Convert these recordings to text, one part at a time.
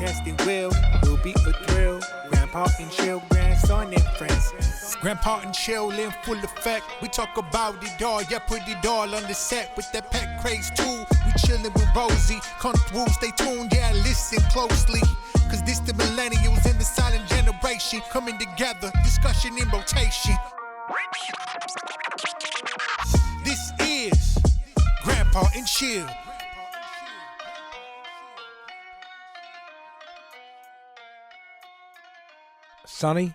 Podcasting will be a thrill. Grandpa and chill, grandson and friends. Grandpa and chill in full effect. We talk about it all, yeah, put it all on the set with that pet craze too. We chillin' with Rosie, come through, stay tuned, yeah, listen closely. Cause this the millennials and the silent generation coming together, discussion in rotation. This is Grandpa and Chill. Sunny,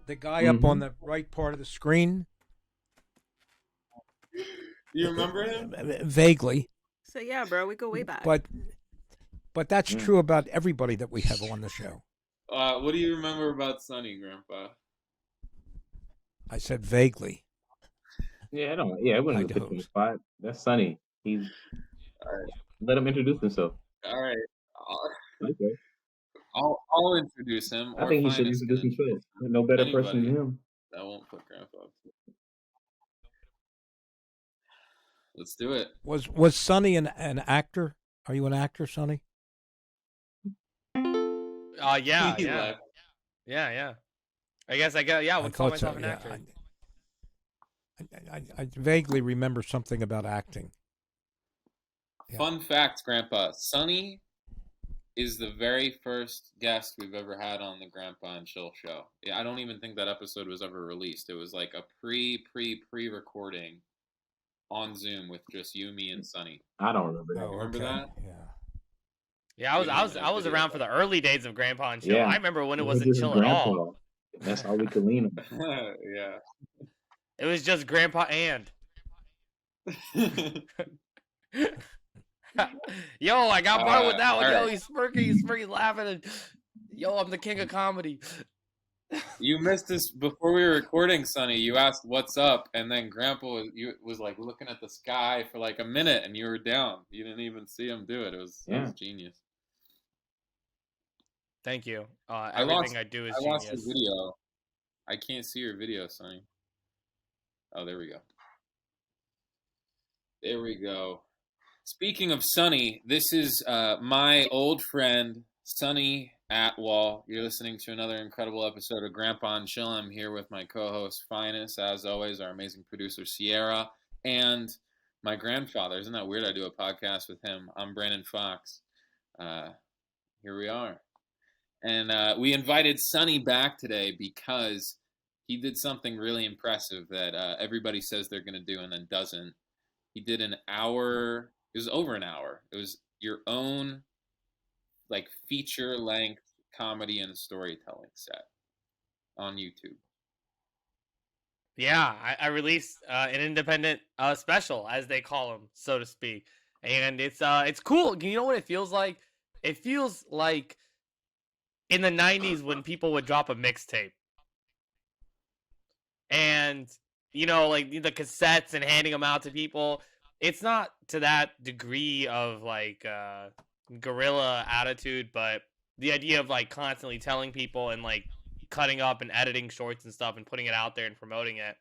the guy up on the right part of the screen. You remember him? Vaguely. So yeah, bro, we go way back. But that's true about everybody that we have on the show. What do you remember about Sunny, Grandpa? I said vaguely. Yeah, I don't. Yeah, I wouldn't put him in the spot. That's Sunny. He's. All right. Let him introduce himself. All right. Okay. I'll introduce him. I think he should introduce himself. No better person than him. That won't put Grandpa. Let's do it. Was Sunny an actor? Are you an actor, Sunny? Yeah. I guess I would call myself an actor. I vaguely remember something about acting. Yeah. Fun fact, Grandpa. Sunny is the very first guest we've ever had on the Grandpa and Chill show. Yeah, I don't even think that episode was ever released. It was like a pre-recording on Zoom with just you, me, and Sunny. I don't remember that. Remember that? Yeah, I was around for the early days of Grandpa and Chill. Yeah. I remember when it wasn't Chill at all. That's all we could lean on. Yeah. It was just Grandpa and. Yo, I got fun with that one. Yo, he's smirking, laughing. And, yo, I'm the king of comedy. You missed this before we were recording, Sunny. You asked what's up, and then Grandpa was like looking at the sky for like a minute, and you were down. You didn't even see him do it. It was genius. Thank you. Everything I do is genius. I lost your video. I can't see your video, Sunny. Oh, there we go. There we go. Speaking of Sunny, this is my old friend, Sunny Outlaw. You're listening to another incredible episode of Grandpa and Chill. I'm here with my co-host, Phines, as always, our amazing producer, Sierra, and my grandfather. Isn't that weird? I do a podcast with him. I'm Brandon Fox. Here we are. And we invited Sunny back today because he did something really impressive that everybody says they're going to do and then doesn't. He did an hour. It was over an hour. It was your own, like, feature-length comedy and storytelling set on YouTube. Yeah, I released an independent special, as they call them, so to speak, and it's cool. You know what it feels like? It feels like in the 90s when people would drop a mixtape, and you know, like the cassettes and handing them out to people. It's not to that degree of like guerrilla attitude, but the idea of like constantly telling people and like cutting up and editing shorts and stuff and putting it out there and promoting it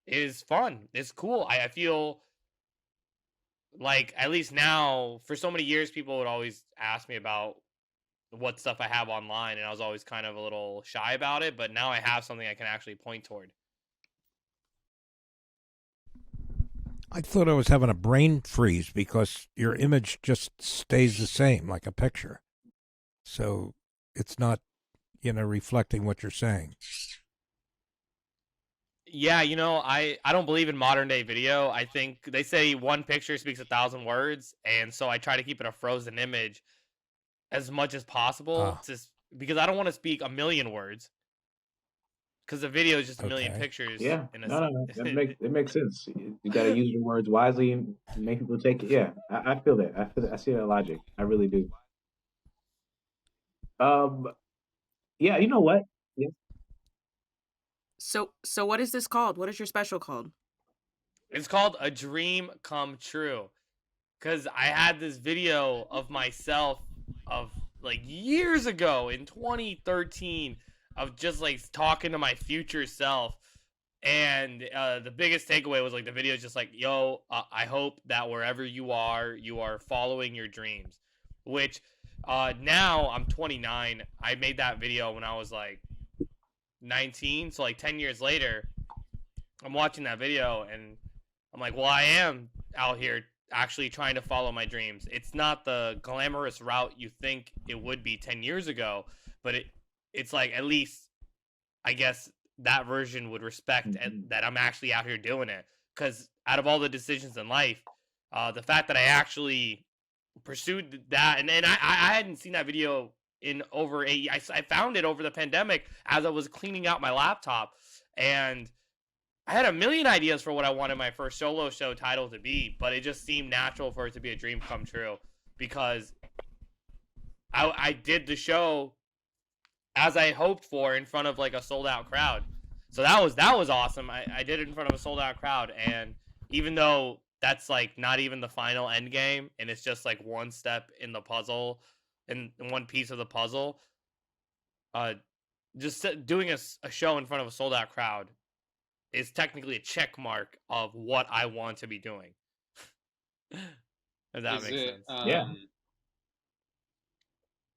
is fun. It's cool. I feel like, at least now, for so many years, people would always ask me about what stuff I have online, and I was always kind of a little shy about it, but now I have something I can actually point toward. I thought I was having a brain freeze because your image just stays the same, like a picture. So it's not, reflecting what you're saying. Yeah, I don't believe in modern day video. I think they say one picture speaks 1,000 words, and so I try to keep it a frozen image as much as possible, because I don't want to speak 1,000,000 words. Because the video is just a million pictures. Yeah, it makes sense. You got to use your words wisely and make people take it. Yeah, I feel that. I see that logic. I really do. Yeah, you know what? Yeah. So what is this called? What is your special called? It's called A Dream Come True. Because I had this video of myself of like years ago in 2013 of just like talking to my future self, and the biggest takeaway was like the video is just like, yo, I hope that wherever you are following your dreams. which now I'm 29. I made that video when I was like 19, so like 10 years later, I'm watching that video and I'm like, well, I am out here actually trying to follow my dreams. It's not the glamorous route you think it would be 10 years ago, but it's like, at least I guess that version would respect that I'm actually out here doing it. Because out of all the decisions in life, the fact that I actually pursued that, and I hadn't seen that video in over 8 years. I found it over the pandemic as I was cleaning out my laptop, and I had a million ideas for what I wanted my first solo show title to be, but it just seemed natural for it to be a dream come true, because I did the show as I hoped for in front of like a sold out crowd. So that was awesome. I did it in front of a sold out crowd, and even though that's like not even the final end game and it's just like one step in the puzzle and one piece of the puzzle, just doing a show in front of a sold out crowd is technically a check mark of what I want to be doing. If that makes sense. Yeah.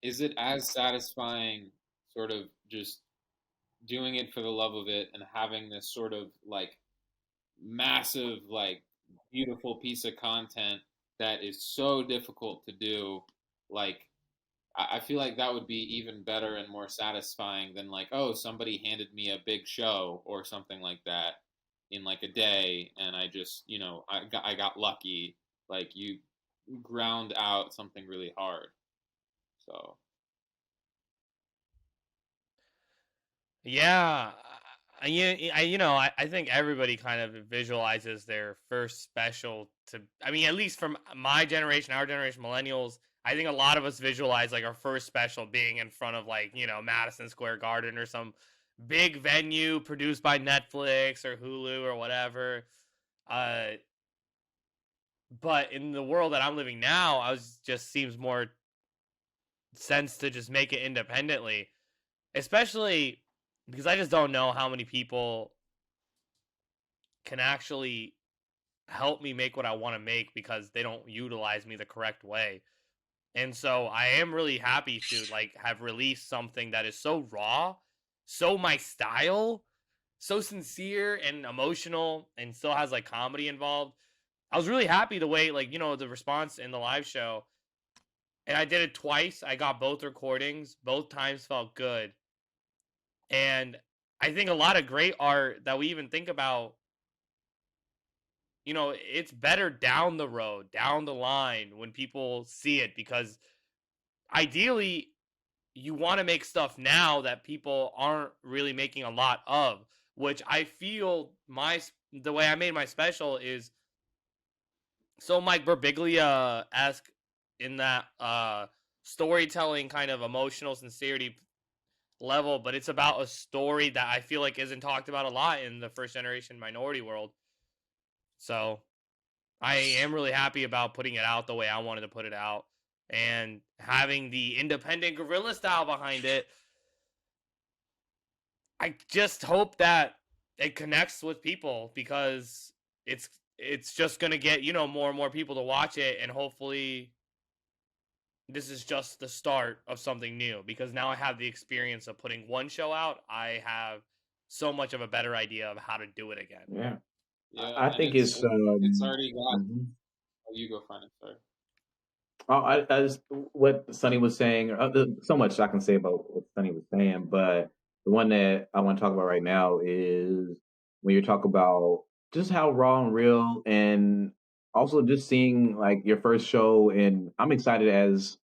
Is it as satisfying sort of just doing it for the love of it and having this sort of like massive, like beautiful piece of content that is so difficult to do? Like, I feel like that would be even better and more satisfying than like, oh, somebody handed me a big show or something like that in like a day, and I just, I got lucky. Like, you ground out something really hard. So yeah, I think everybody kind of visualizes their first special at least from my generation, our generation, millennials. I think a lot of us visualize like our first special being in front of like, Madison Square Garden or some big venue produced by Netflix or Hulu or whatever. But in the world that I'm living now, just seems more sense to just make it independently, especially because I just don't know how many people can actually help me make what I want to make because they don't utilize me the correct way. And so I am really happy to like have released something that is so raw, so my style, so sincere and emotional, and still has like comedy involved. I was really happy the way like, the response in the live show. And I did it twice. I got both recordings. Both times felt good. And I think a lot of great art that we even think about, it's better down the road, down the line when people see it, because ideally you want to make stuff now that people aren't really making a lot of, which I feel the way I made my special is so Mike Birbiglia-esque in that storytelling kind of emotional sincerity level, but it's about a story that I feel like isn't talked about a lot in the first generation minority world. So I am really happy about putting it out the way I wanted to put it out and having the independent guerrilla style behind it. I just hope that it connects with people, because it's just going to get, more and more people to watch it, and hopefully this is just the start of something new, because now I have the experience of putting one show out. I have so much of a better idea of how to do it again. Yeah. yeah, I think it's already got. Mhm. Oh, you go find it. Sorry. I just what Sunny was saying. There's so much I can say about what Sunny was saying, but the one that I want to talk about right now is when you talk about just how raw and real, and also just seeing like your first show. And I'm excited as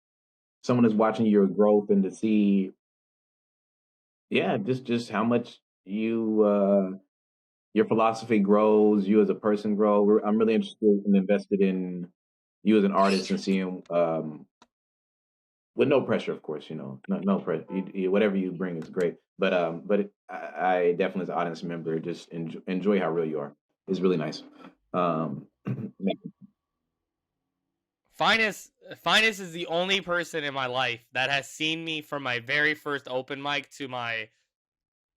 someone is watching your growth and to see, yeah, just how much your philosophy grows, you as a person grow. I'm really interested and invested in you as an artist and seeing, with no pressure, of course, no pressure. Whatever you bring is great. I definitely, as an audience member, just enjoy how real you are. It's really nice. Phines is the only person in my life that has seen me from my very first open mic to my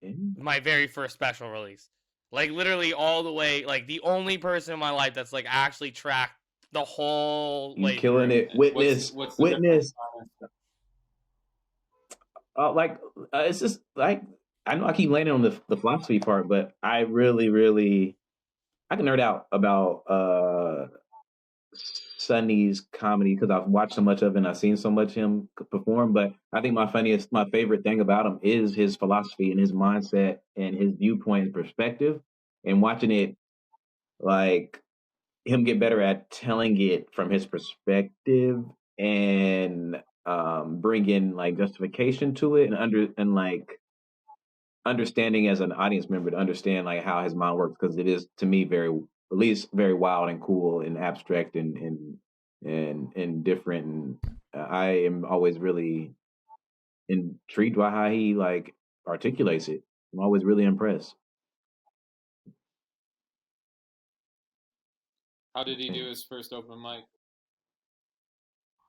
very first special release. Like literally all the way, like the only person in my life that's like actually tracked the whole You way killing through. it. Witness. What's the Witness. difference? It's just like, I know I keep landing on the philosophy part, but I really, really, I can nerd out about Sunny's comedy because I've watched so much of it and I've seen so much him perform. But I think my favorite thing about him is his philosophy and his mindset and his viewpoint and perspective. And watching it, like, him get better at telling it from his perspective and bring in like justification to it and like understanding as an audience member to understand like how his mind works because it is to me very at least very wild and cool and abstract and different and I am always really intrigued by how he like articulates it. I'm always really impressed. How did he do his first open mic?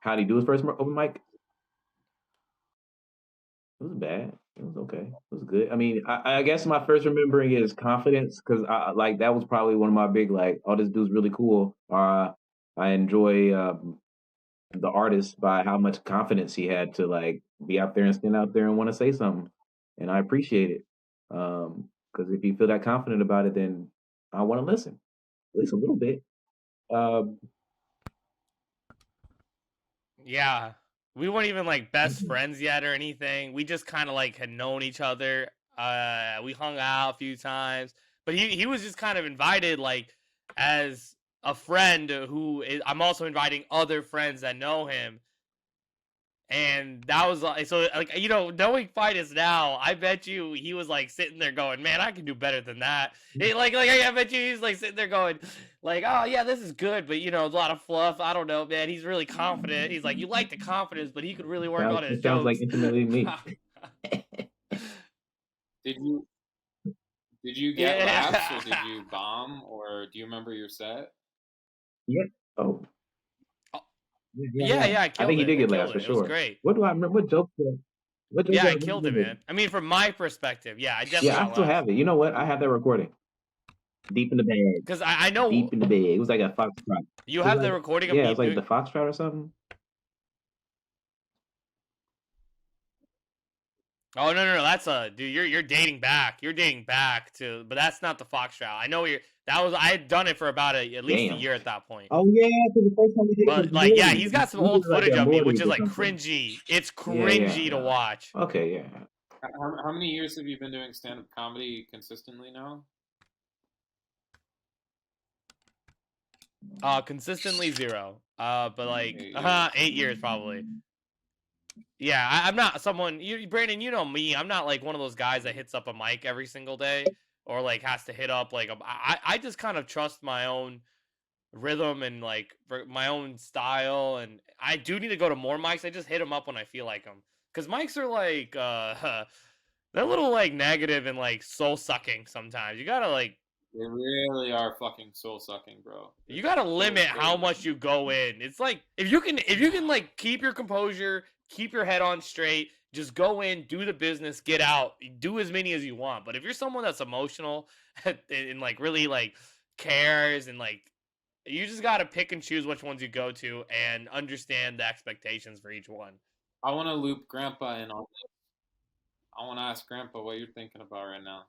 How did he do his first open mic? It was bad. It was okay. It was good. I mean, I guess my first remembering is confidence because I like that was probably one of my big like, oh, this dude's really cool. I enjoy the artist by how much confidence he had to like be out there and stand out there and want to say something, and I appreciate it. Because if you feel that confident about it, then I want to listen at least a little bit. Yeah. We weren't even like best friends yet or anything. We just kind of like had known each other. We hung out a few times, but he was just kind of invited like as a friend I'm also inviting other friends that know him. And that was like, so like, you know, knowing Phines now, I bet you he was like sitting there going, man, I can do better than that. Like I bet you he's like sitting there going like, oh yeah, this is good. But you know, a lot of fluff. I don't know, man. He's really confident. He's like, you like the confidence, but he could really work on his It sounds jokes. like intimately me. Did you get laughs or did you bomb or do you remember your set? Yeah. Oh. Yeah, I think he did get laughs for It sure. was great. What do I remember? What joke? Yeah, I killed it, man. I mean, from my perspective, yeah, I definitely. Yeah, I still have it. You know what? I have that recording. Deep in the bag. Because I know. Deep in the bag. It was like a foxtrot. You have the recording of yeah, it was like the foxtrot or something. Oh no, that's dude. You're dating back. You're dating back to, but that's not the Foxtrot. I know I had done it for about at least a year at that point. Oh yeah, because the first time we did. But like, yeah, he's got some old footage of me, which is like cringy. It's cringy to watch. Okay, yeah. How many years have you been doing stand-up comedy consistently now? Consistently 0. But like 8 years probably. Yeah, I'm not someone. Brandon, you know me. I'm not like one of those guys that hits up a mic every single day or like has to hit up like I just kind of trust my own rhythm and like my own style. And I do need to go to more mics. I just hit them up when I feel like them because mics are like they're a little like negative and like soul sucking sometimes. You gotta like. They really are fucking soul sucking, bro. You gotta limit how much you go in. It's like if you can like keep your composure, keep your head on straight, just go in, do the business, get out, do as many as you want. But if you're someone that's emotional and like really like cares and like you just gotta pick and choose which ones you go to and understand the expectations for each one. I want to loop Grandpa in on this. I want to ask Grandpa what you're thinking about right now.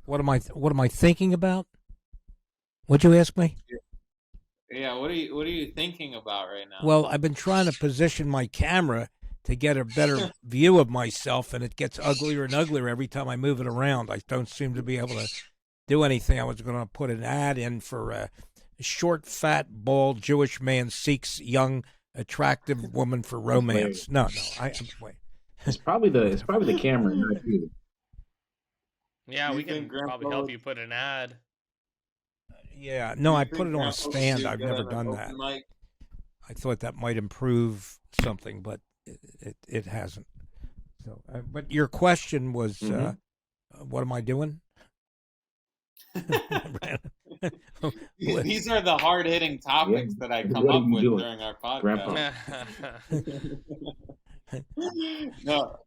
What am I thinking about? What'd you ask me? Yeah, what are you thinking about right now? Well, I've been trying to position my camera to get a better view of myself, and it gets uglier and uglier every time I move it around. I don't seem to be able to do anything. I was going to put an ad in for a short, fat, bald Jewish man seeks young, attractive woman for romance. No, wait. It's probably the camera, not you. Yeah, we can probably help you put an ad. Yeah, no, I put it on a stand. I've never done that. I thought that might improve something, but it hasn't. So, but your question was, what am I doing? These are the hard-hitting topics that I come up with during our podcast. No.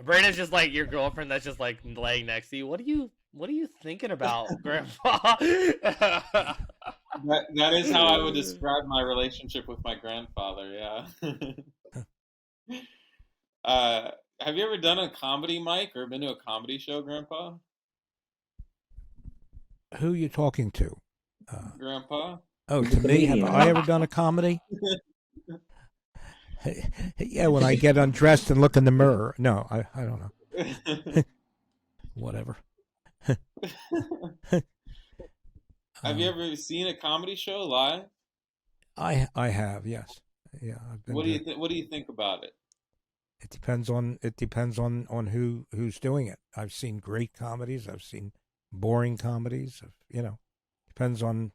Brandon's just like your girlfriend that's just like laying next to you. What are you thinking about, Grandpa? That is how I would describe my relationship with my grandfather. Yeah. Have you ever done a comedy, Mike, or been to a comedy show, Grandpa? Who are you talking to? Grandpa? Oh, He's a to me, have comedian, I huh? ever done a comedy? Yeah, when I get undressed and look in the mirror. No, I don't know. Whatever. Have you ever seen a comedy show live? I have, yes. Yeah, I've been What do to. you think? What do you think about it? It depends on who's doing it. I've seen great comedies. I've seen boring comedies. You know, depends on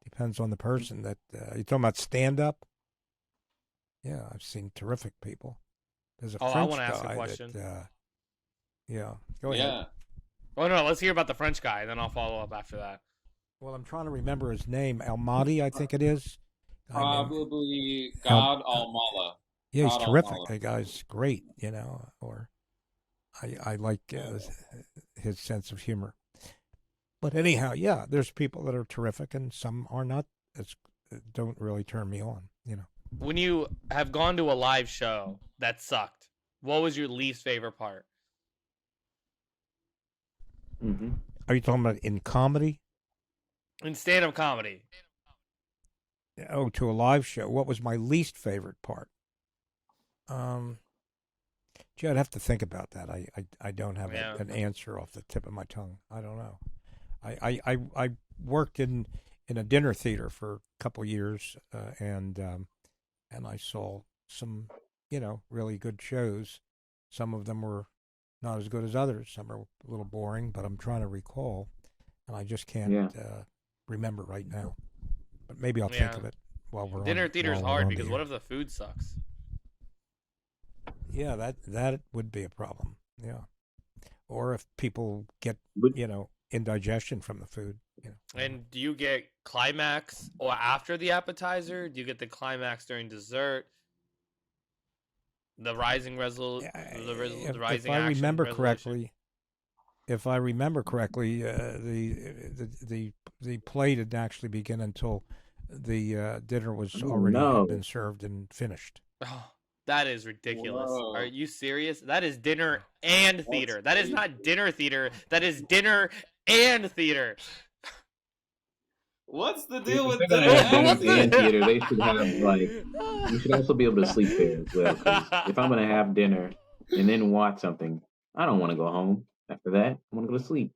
the person. That you talking about stand up? Yeah, I've seen terrific people. There's a Oh, I French want to ask a guy question. that. Yeah, go ahead. Yeah. Oh no, let's hear about the French guy, and then I'll follow up after that. Well, I'm trying to remember his name. Almaty, I think it is. Probably God Almala. Yeah, he's God terrific. Almala. That guy's great. You know, or I like his sense of humor. But anyhow, yeah, there's people that are terrific, and some are not. Don't really turn me on. You know. When you have gone to a live show that sucked, what was your least favorite part? Mm-hmm. Are you talking about in comedy? In stand-up comedy. Oh, to a live show. What was my least favorite part? Gee, I'd have to think about that. I don't have an answer off the tip of my tongue. I don't know. I worked in a dinner theater for a couple years, and I saw some, really good shows. Some of them were not as good as others. Some are a little boring, but I'm trying to recall, and I just can't remember right now. But maybe I'll think of it while we're Dinner on, theater's while we're hard on because the what air. if the food sucks? Yeah, that would be a problem. Yeah, or if people get indigestion from the food. And do you get climax or after the appetizer? Do you get the climax during dessert? The rising the rising if I action remember resolution? correctly, the play didn't actually begin until the dinner was already had been served and finished. Oh, that is ridiculous. Whoa. Are you serious? That is dinner and theater. That is not dinner theater. That is dinner and theater. What's the deal with If they're gonna have that? dinner and theater, they should have you should also be able to sleep there as well. 'Cause if I'm gonna have dinner and then watch something, I don't want to go home after that. I want to go to sleep.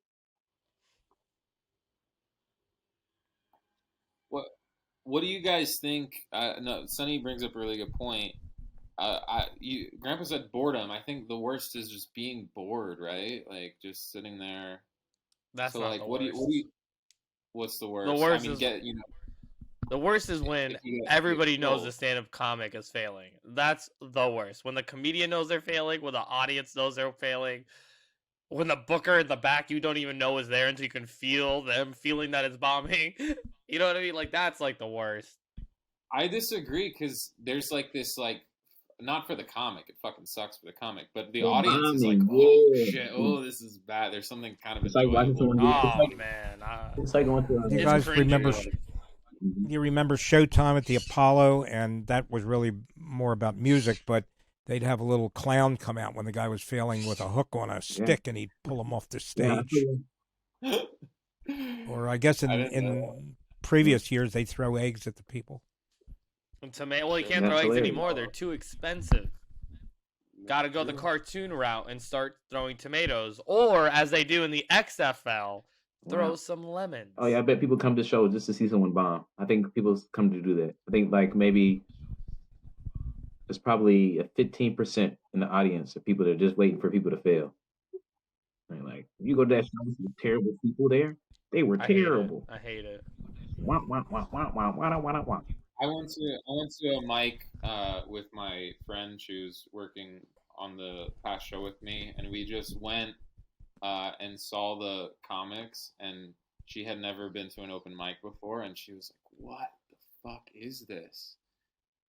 What do you guys think? No, Sunny brings up a really good point. Grandpa said boredom. I think the worst is just being bored, right? Like just sitting there. That's So not like, the what worst. do you? What's the worst? The worst I mean, is the worst is when if you get everybody knows full. the stand-up comic is failing. That's the worst. When the comedian knows they're failing, when the audience knows they're failing, when the booker in the back you don't even know is there until you can feel them feeling that it's bombing. You know what I mean? Like that's like the worst. I disagree because there's like this not for the comic. It fucking sucks for the comic, but the audience is like, oh shit, oh this is bad. There's something kind of It's like watching enjoyable. someone. Oh man, It's like going through. You It's guys cringy. remember? Mhm. You remember Showtime at the Apollo, and that was really more about music, but they'd have a little clown come out when the guy was failing with a hook on a stick, and he'd pull him off the Yeah, I stage. feel Or I guess I didn't know in previous years they throw eggs at the people. And well, you can't That's throw eggs hilarious. anymore. They're too expensive. Got to go the cartoon route and start throwing tomatoes, or as they do in the XFL, throw Wow. some lemons. Oh yeah, I bet people come to shows just to see someone bomb. I think people come to do that. I think like maybe there's probably a 15% in the audience of people that are just waiting for people to fail. And like if you go to that show, some terrible people there. They were terrible. I hate it. Wah, wah, wah, wah, wah, wah, wah, wah. I went to a mic with my friend. She was working on the past show with me, and we just went and saw the comics. And she had never been to an open mic before, and she was like, "What the fuck is this?"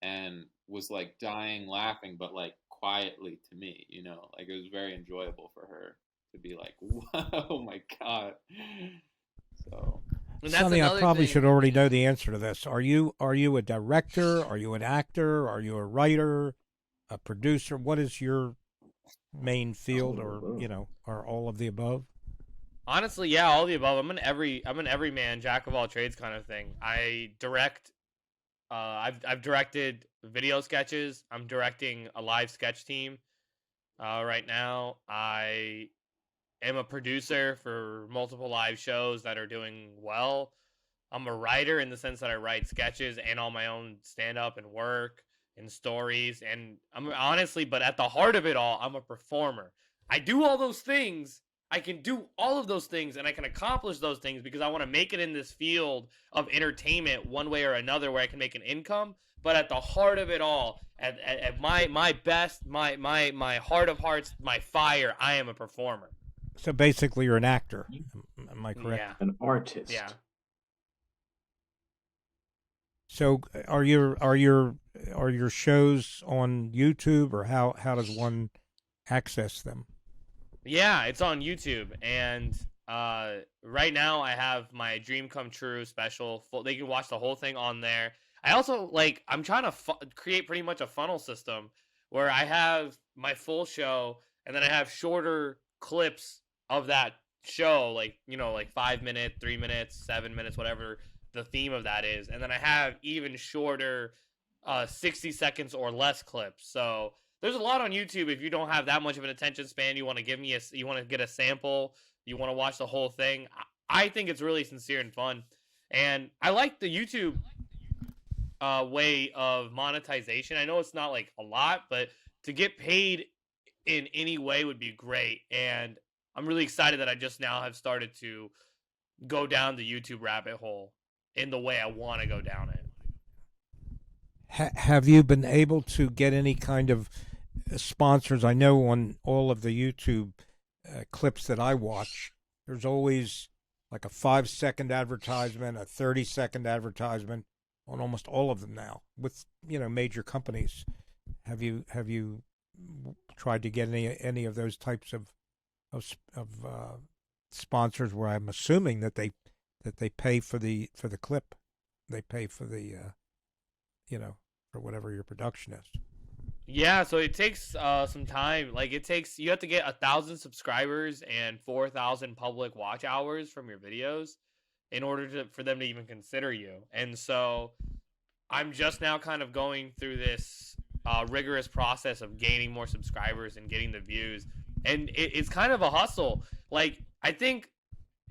And was like dying laughing, but like quietly to me, like it was very enjoyable for her to be like, "Whoa, oh my god!" So And that's Sonny, I another probably thing. should already know the answer to this. Are you a director? Are you an actor? Are you a writer? A producer? What is your main field, or are all of the above? Honestly, yeah, all the above. I'm an everyman, jack of all trades kind of thing. I direct. I've directed video sketches. I'm directing a live sketch team right now. I am a producer for multiple live shows that are doing well. I'm a writer in the sense that I write sketches and all my own stand-up and work and stories. And I'm honestly, but at the heart of it all, I'm a performer. I do all those things. I can do all of those things, and I can accomplish those things because I want to make it in this field of entertainment one way or another where I can make an income. But at the heart of it all, at my best, my heart of hearts, my fire, I am a performer. So basically, you're an actor. Am I correct? Yeah. An artist. Yeah. So are your shows on YouTube, or how does one access them? Yeah, it's on YouTube, and right now I have my Dream Come True special. They can watch the whole thing on there. I also I'm trying to create pretty much a funnel system where I have my full show, and then I have shorter clips of that show, like 5 minutes, 3 minutes, 7 minutes, whatever the theme of that is, and then I have even shorter 60 seconds or less clips. So there's a lot on YouTube. If you don't have that much of an attention span, you want to get a sample, you want to watch the whole thing, I think it's really sincere and fun. And I like the YouTube way of monetization. I know it's not like a lot, but to get paid in any way would be great. And I'm really excited that I just now have started to go down the YouTube rabbit hole in the way I want to go down it. Have you been able to get any kind of sponsors? I know on all of the YouTube clips that I watch, there's always like a 5-second advertisement, a 30-second advertisement on almost all of them now with major companies. Have you tried to get any of those types of sponsors where I'm assuming that they pay for the clip, they pay for the for whatever your production is? Yeah, so it takes some time. Like you have to get 1,000 subscribers and 4,000 public watch hours from your videos in order for them to even consider you. And so I'm just now kind of going through this rigorous process of gaining more subscribers and getting the views. And it's kind of a hustle. Like, I think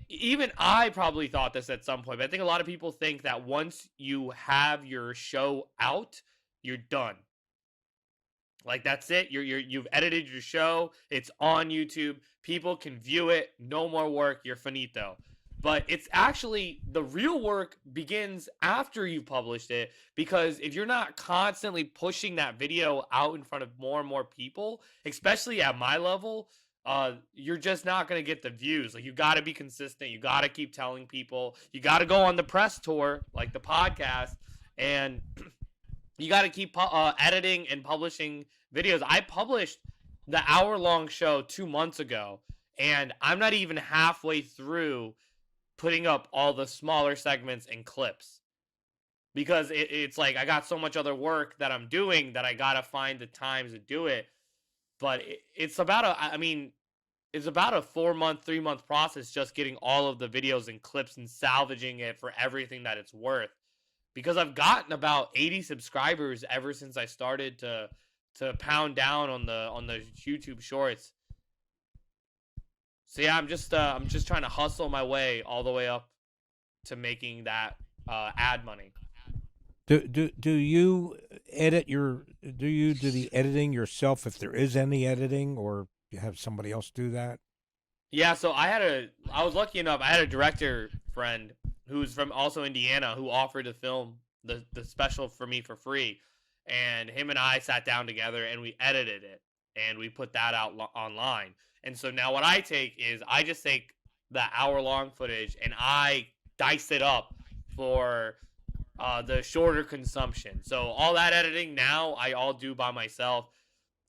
even I probably thought this at some point, but I think a lot of people think that once you have your show out, you're done. Like, that's it. You've edited your show. It's on YouTube. People can view it. No more work. You're finito. But it's actually, the real work begins after you've published it, because if you're not constantly pushing that video out in front of more and more people, especially at my level, you're just not going to get the views. Like, you got to be consistent. You got to keep telling people. You got to go on the press tour, like the podcast, and you got to keep editing and publishing videos. I published the hour-long show 2 months ago, and I'm not even halfway through putting up all the smaller segments and clips, because it's like I got so much other work that I'm doing that I got to find the time to do it. But it's about a 4-month, 3-month process just getting all of the videos and clips and salvaging it for everything that it's worth. Because I've gotten about 80 subscribers ever since I started to pound down on the YouTube Shorts. So yeah, I'm just trying to hustle my way all the way up to making that ad money. Do you edit do the editing yourself, if there is any editing, or you have somebody else do that? Yeah, so I was lucky enough. I had a director friend who's from also Indiana who offered to film the special for me for free, and him and I sat down together and we edited it and we put that out online. And so now what I take is I just take the hour-long footage and I dice it up for the shorter consumption. So all that editing now I all do by myself.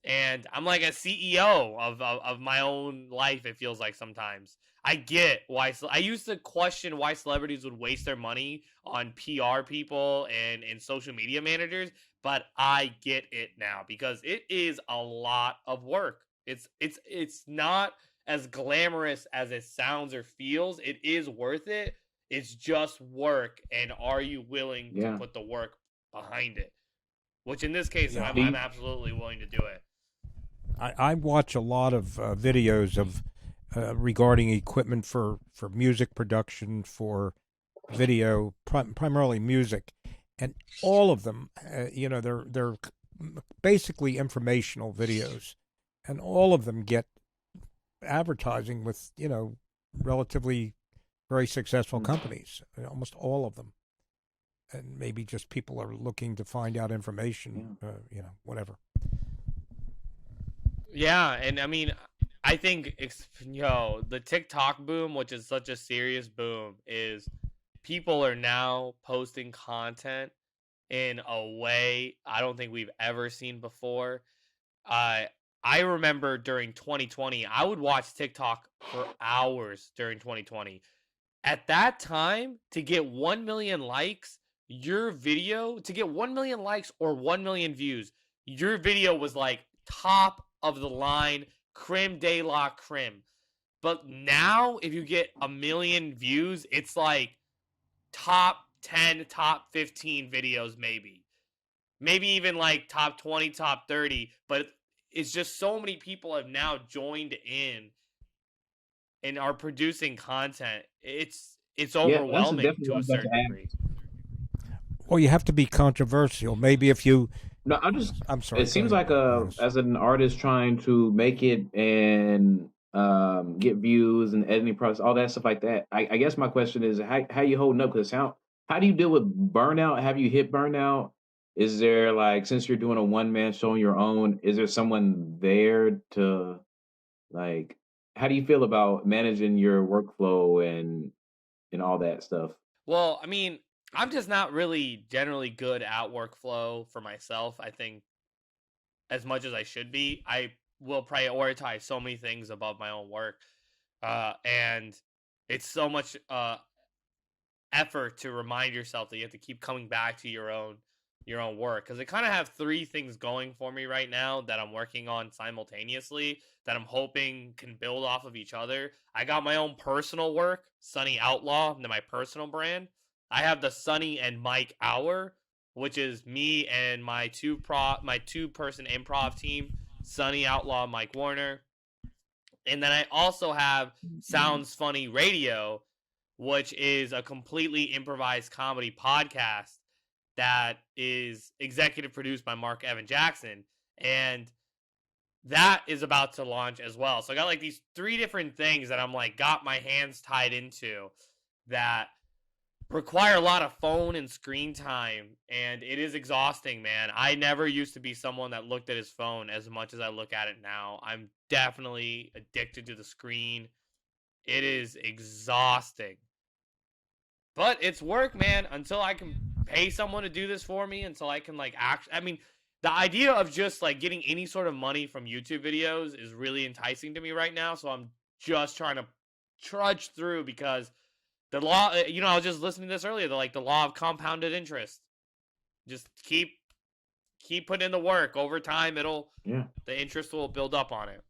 And I'm like a CEO of my own life, it feels like sometimes. I get why I used to question why celebrities would waste their money on PR people and social media managers, but I get it now because it is a lot of work. It's not as glamorous as it sounds or feels. It is worth it. It's just work, and are you willing to Yeah. put the work behind it? Which in this case, Yeah. I'm absolutely willing to do it. I watch a lot of videos of regarding equipment for music production, for video, primarily music, and all of them, they're basically informational videos, and all of them get advertising with relatively very successful companies. Almost all of them, and maybe just people are looking to find out information, whatever. Yeah, and I mean, I think the TikTok boom, which is such a serious boom, is people are now posting content in a way I don't think we've ever seen before. I remember during 2020, I would watch TikTok for hours during 2020. At that time, to get 1 million likes, to get 1 million likes or 1 million views, your video was like top of the line, creme de la creme. But now, if you get 1 million views, it's like top 10, top 15 videos, maybe even like top 20, top 30. But it's just so many people have now joined in and are producing content. It's overwhelming definitely to what I a was about to certain ask. degree. Well, you have to be controversial. Maybe if you, No, I'm sorry. it go seems ahead, like Honest. as an artist trying to make it and get views and editing process, all that stuff like that. I guess my question is how you holding up? Because how do you deal with burnout? Have you hit burnout? Is there, like, since you're doing a one man show on your own, is there someone there to, like, how do you feel about managing your workflow and all that stuff? Well, I mean, I'm just not really generally good at workflow for myself. I think as much as I should be, I will prioritize so many things above my own work. And it's so much effort to remind yourself that you have to keep coming back to your own work, because I kind of have three things going for me right now that I'm working on simultaneously that I'm hoping can build off of each other. I got my own personal work, Sunny Outlaw, my personal brand. I have the Sunny and Mike Hour, which is me and my two person improv team, Sunny Outlaw, Mike Warner. And then I also have Sounds Funny Radio, which is a completely improvised comedy podcast that is executive produced by Mark Evan Jackson. And that is about to launch as well. So I got like these three different things that I'm like got my hands tied into that require a lot of phone and screen time, and it is exhausting, man. I never used to be someone that looked at his phone as much as I look at it now. I'm definitely addicted to the screen. It is exhausting. But it's work, man, until I can pay someone to do this for me, until I can like I mean, the idea of just like getting any sort of money from YouTube videos is really enticing to me right now, so I'm just trying to trudge through because the law, I was just listening to this earlier, the law of compounded interest. Just keep putting in the work. Over time, the interest will build up on it.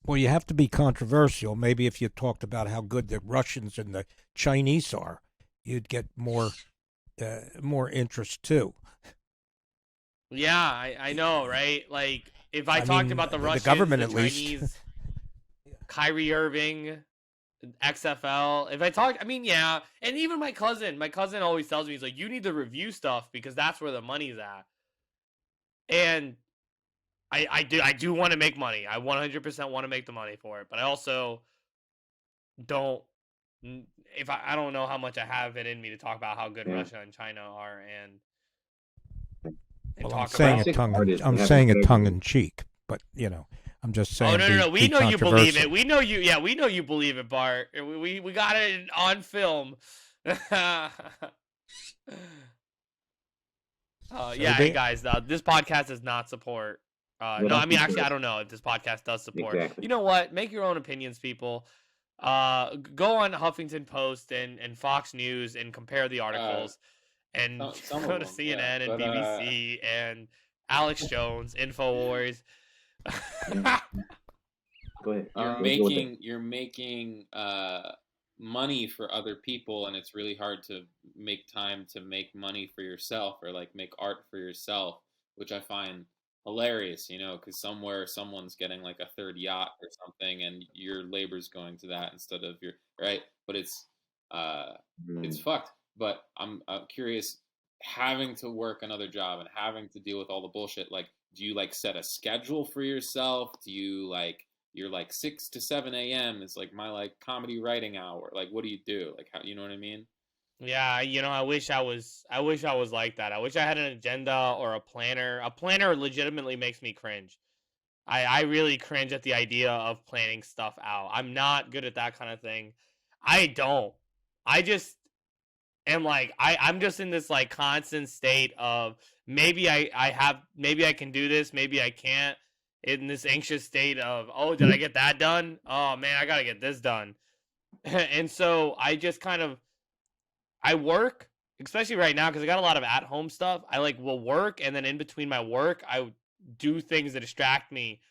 Well, you have to be controversial. Maybe if you talked about how good the Russians and the Chinese are, you'd get more interest too. Yeah, I know, right? Like if I talked mean, about the Russians, the government the at least. Chinese, Kyrie Irving, XFL. If I talk, I mean, yeah, and even my cousin always tells me, he's like, you need to review stuff because that's where the money's at. And I do want to make money. I 100% want to make the money for it, but I also don't. I don't know how much I have it in me to talk about how good Russia and China are, and Well, talk I'm saying it tongue in cheek, but I'm just saying. Oh no! We know you believe it. We know you. Yeah, we know you believe it, Bart. We got it on film. Yeah, hey guys, this podcast does not support Yeah, No, don't I mean, actually, support. I don't know if this podcast does support. Exactly. You know what? Make your own opinions, people. Go on Huffington Post and Fox News and compare the articles, and Some go of to them, yeah. CNN and But BBC and Alex Jones, Infowars. Yeah. Go ahead. you're Go with that. making money for other people, and it's really hard to make time to make money for yourself or like make art for yourself, which I find hilarious, you know, because somewhere someone's getting like a third yacht or something, and your labor's going to that instead of your right. But uh, it's Mm. fucked. But I'm curious, having to work another job and having to deal with all the bullshit. Like, do you like set a schedule for yourself? Do you like you're like 6 to 7 a.m. is like my like comedy writing hour. Like, what do you do? Like, how, you know what I mean? Yeah, you know, I wish I was like that. I wish I had an agenda or a planner. A planner legitimately makes me cringe. I really cringe at the idea of planning stuff out. I'm not good at that kind of thing. I don't. I just am like I'm just in this like constant state of maybe maybe I can do this, maybe I can't. In this anxious state of, oh, did I get that done? Oh man, I gotta get this done. And so I just kind of I work, especially right now because I got a lot of at home stuff. I like will work, and then in between my work, I do things that distract me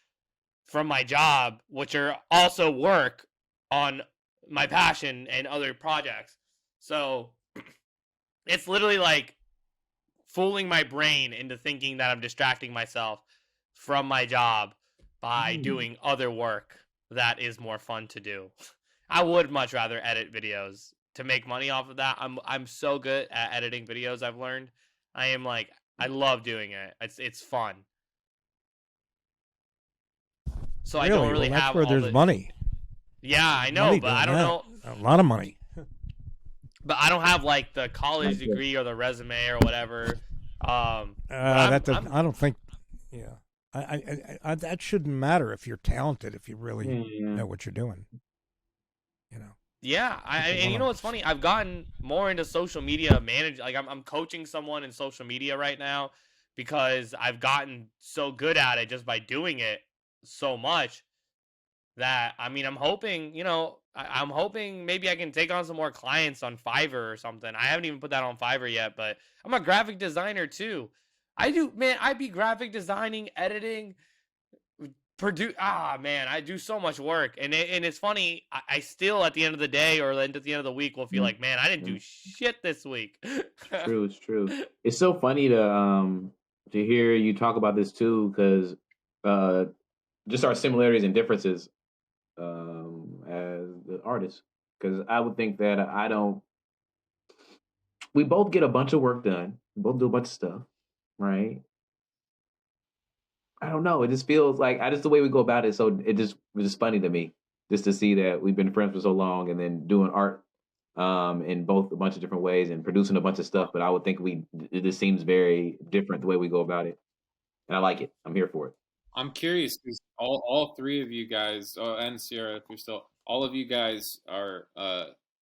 from my job, which are also work on my passion and other projects. So it's literally like fooling my brain into thinking that I'm distracting myself from my job by doing other work that is more fun to do. I would much rather edit videos to make money off of that. I'm so good at editing videos, I've learned. I love doing it. It's fun. So I don't really that's have where all there's the money. Yeah, I know, Money but I doing don't that. know. A lot of money. But I don't have like the college degree or the resume or whatever. That does, I don't think. Yeah, that shouldn't matter if you're talented. If you really Yeah. know what you're doing, you know. Yeah, and you wanna- know what's funny? I've gotten more into social media like I'm coaching someone in social media right now because I've gotten so good at it just by doing it so much that I mean I'm hoping, you know, I'm hoping maybe I can take on some more clients on Fiverr or something. I haven't even put that on Fiverr yet, but I'm a graphic designer too. I be graphic designing, editing, man, I do so much work, and it's funny. I still at the end of the day or at the end of the week will feel like, man, I didn't do shit this week. True, it's true. It's so funny to hear you talk about this too, because just our similarities and differences as the artists. Because I would think that I don't. We both get a bunch of work done. We both do a bunch of stuff, right? I don't know. It just feels like the way we go about it. So it's just funny to me just to see that we've been friends for so long and then doing art in both a bunch of different ways and producing a bunch of stuff. But I would think it just seems very different the way we go about it, and I like it. I'm here for it. I'm curious because all three of you guys, and Sierra, if you're still, all of you guys are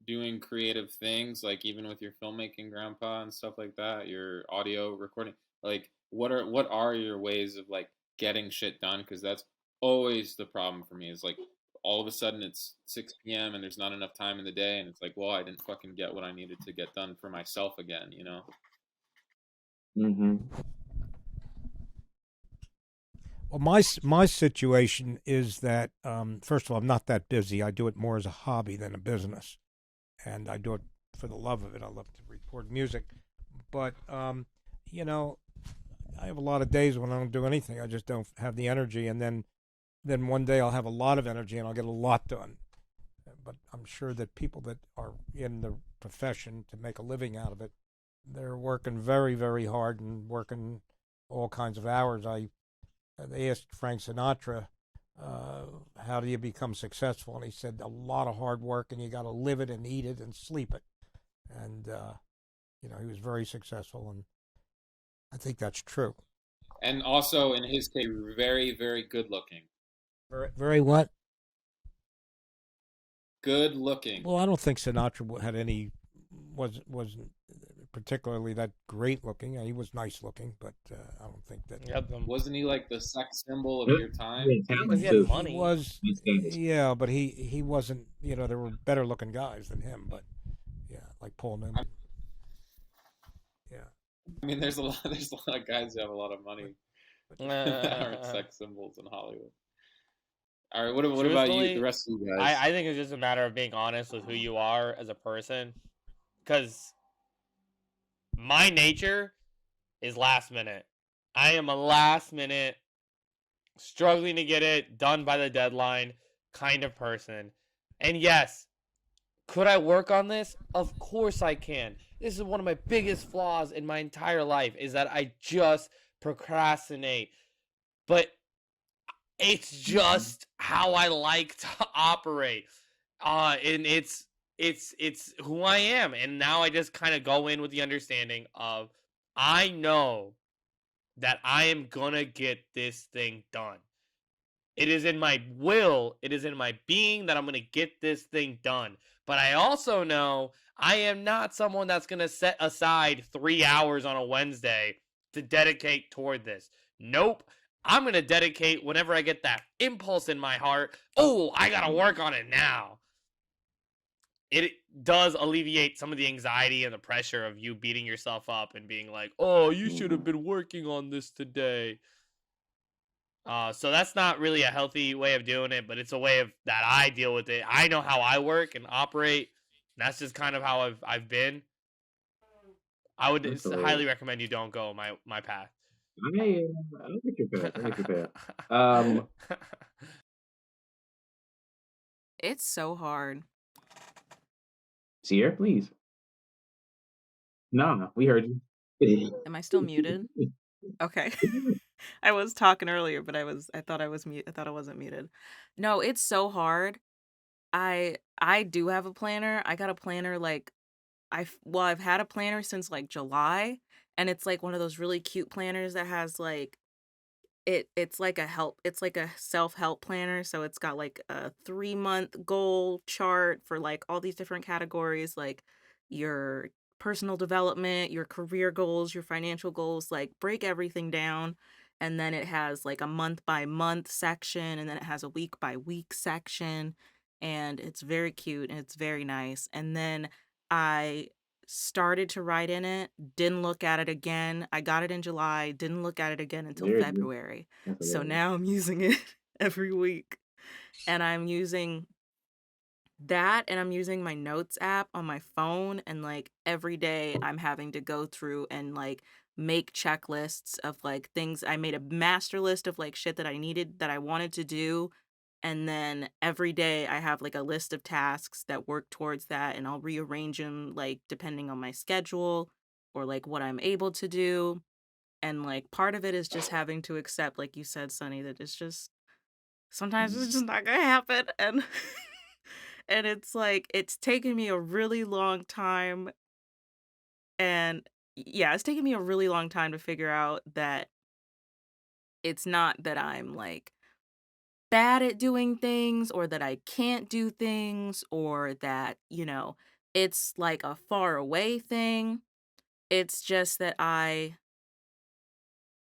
doing creative things, like even with your filmmaking, Grandpa, and stuff like that, your audio recording. Like, what are your ways of like getting shit done? Because that's always the problem for me. Is like all of a sudden it's 6 p.m. and there's not enough time in the day, and it's like, well, I didn't fucking get what I needed to get done for myself again, you know? Mm-hmm. Well, my situation is that first of all, I'm not that busy. I do it more as a hobby than a business, and I do it for the love of it. I love to record music, but you know, I have a lot of days when I don't do anything. I just don't have the energy, and then one day I'll have a lot of energy and I'll get a lot done. But I'm sure that people that are in the profession to make a living out of it, they're working very, very hard and working all kinds of hours. They asked Frank Sinatra, how do you become successful? And he said, a lot of hard work, and you got to live it and eat it and sleep it. And, you know, he was very successful, and I think that's true. And also, in his case, very, very good looking. Very, very what? Good looking. Well, I don't think Sinatra had any, wasn't particularly that great looking. He was nice looking, but I don't think that Yep. Wasn't he like the sex symbol of Yeah, your time? yeah, Because talent he had too. he money. was. That's famous. Yeah, but he wasn't. You know, there were better looking guys than him. But yeah, like Paul Newman. Yeah, I mean, there's a lot of guys who have a lot of money that aren't sex symbols in Hollywood. All right, what about you, the Truthfully, rest of you guys? I think it's just a matter of being honest with who you are as a person. Because my nature is last minute. I am a last minute, struggling to get it done by the deadline kind of person. And yes, could I work on this? Of course I can. This is one of my biggest flaws in my entire life is that I just procrastinate. But it's just how I like to operate. And it's who I am. And now I just kind of go in with the understanding of I know that I am gonna get this thing done. It is in my will, it is in my being that I'm going to get this thing done. But I also know I am not someone that's going to set aside 3 hours on a Wednesday to dedicate toward this. Nope. I'm going to dedicate whenever I get that impulse in my heart. Oh, I got to work on it now. It does alleviate some of the anxiety and the pressure of you beating yourself up and being like, oh, you should have been working on this today. So that's not really a healthy way of doing it, but it's a way of that I deal with it. I know how I work and operate. And that's just kind of how I've been. I would highly recommend you don't go my path. I like your path. I like your path. It's so hard. Sierra, please. No, we heard you. Am I still muted? Okay. I was talking earlier, but I thought I was mute. I thought I wasn't muted. No, it's so hard. I do have a planner. I got a planner like I've had a planner since like July, and it's like one of those really cute planners that has like it's like a self-help planner, so it's got like a 3-month goal chart for like all these different categories, like your personal development, your career goals, your financial goals, like break everything down. And then it has like a month by month section, and then it has a week by week section, and it's very cute and it's very nice. And then I started to write in it, didn't look at it again. I got it in July, didn't look at it again until There you go. February. That's So hilarious. now I'm using it every week. And I'm using that, and I'm using my notes app on my phone, and like every day I'm having to go through and like make checklists of like things. I made a master list of like shit that I wanted to do, and then every day I have like a list of tasks that work towards that, and I'll rearrange them like depending on my schedule or like what I'm able to do. And like part of it is just having to accept, like you said, Sunny, that it's just sometimes it's just not gonna happen. And and it's like it's taken me a really long time, and yeah, it's taken me a really long time to figure out that it's not that I'm like bad at doing things or that I can't do things or that, it's like a far away thing. It's just that I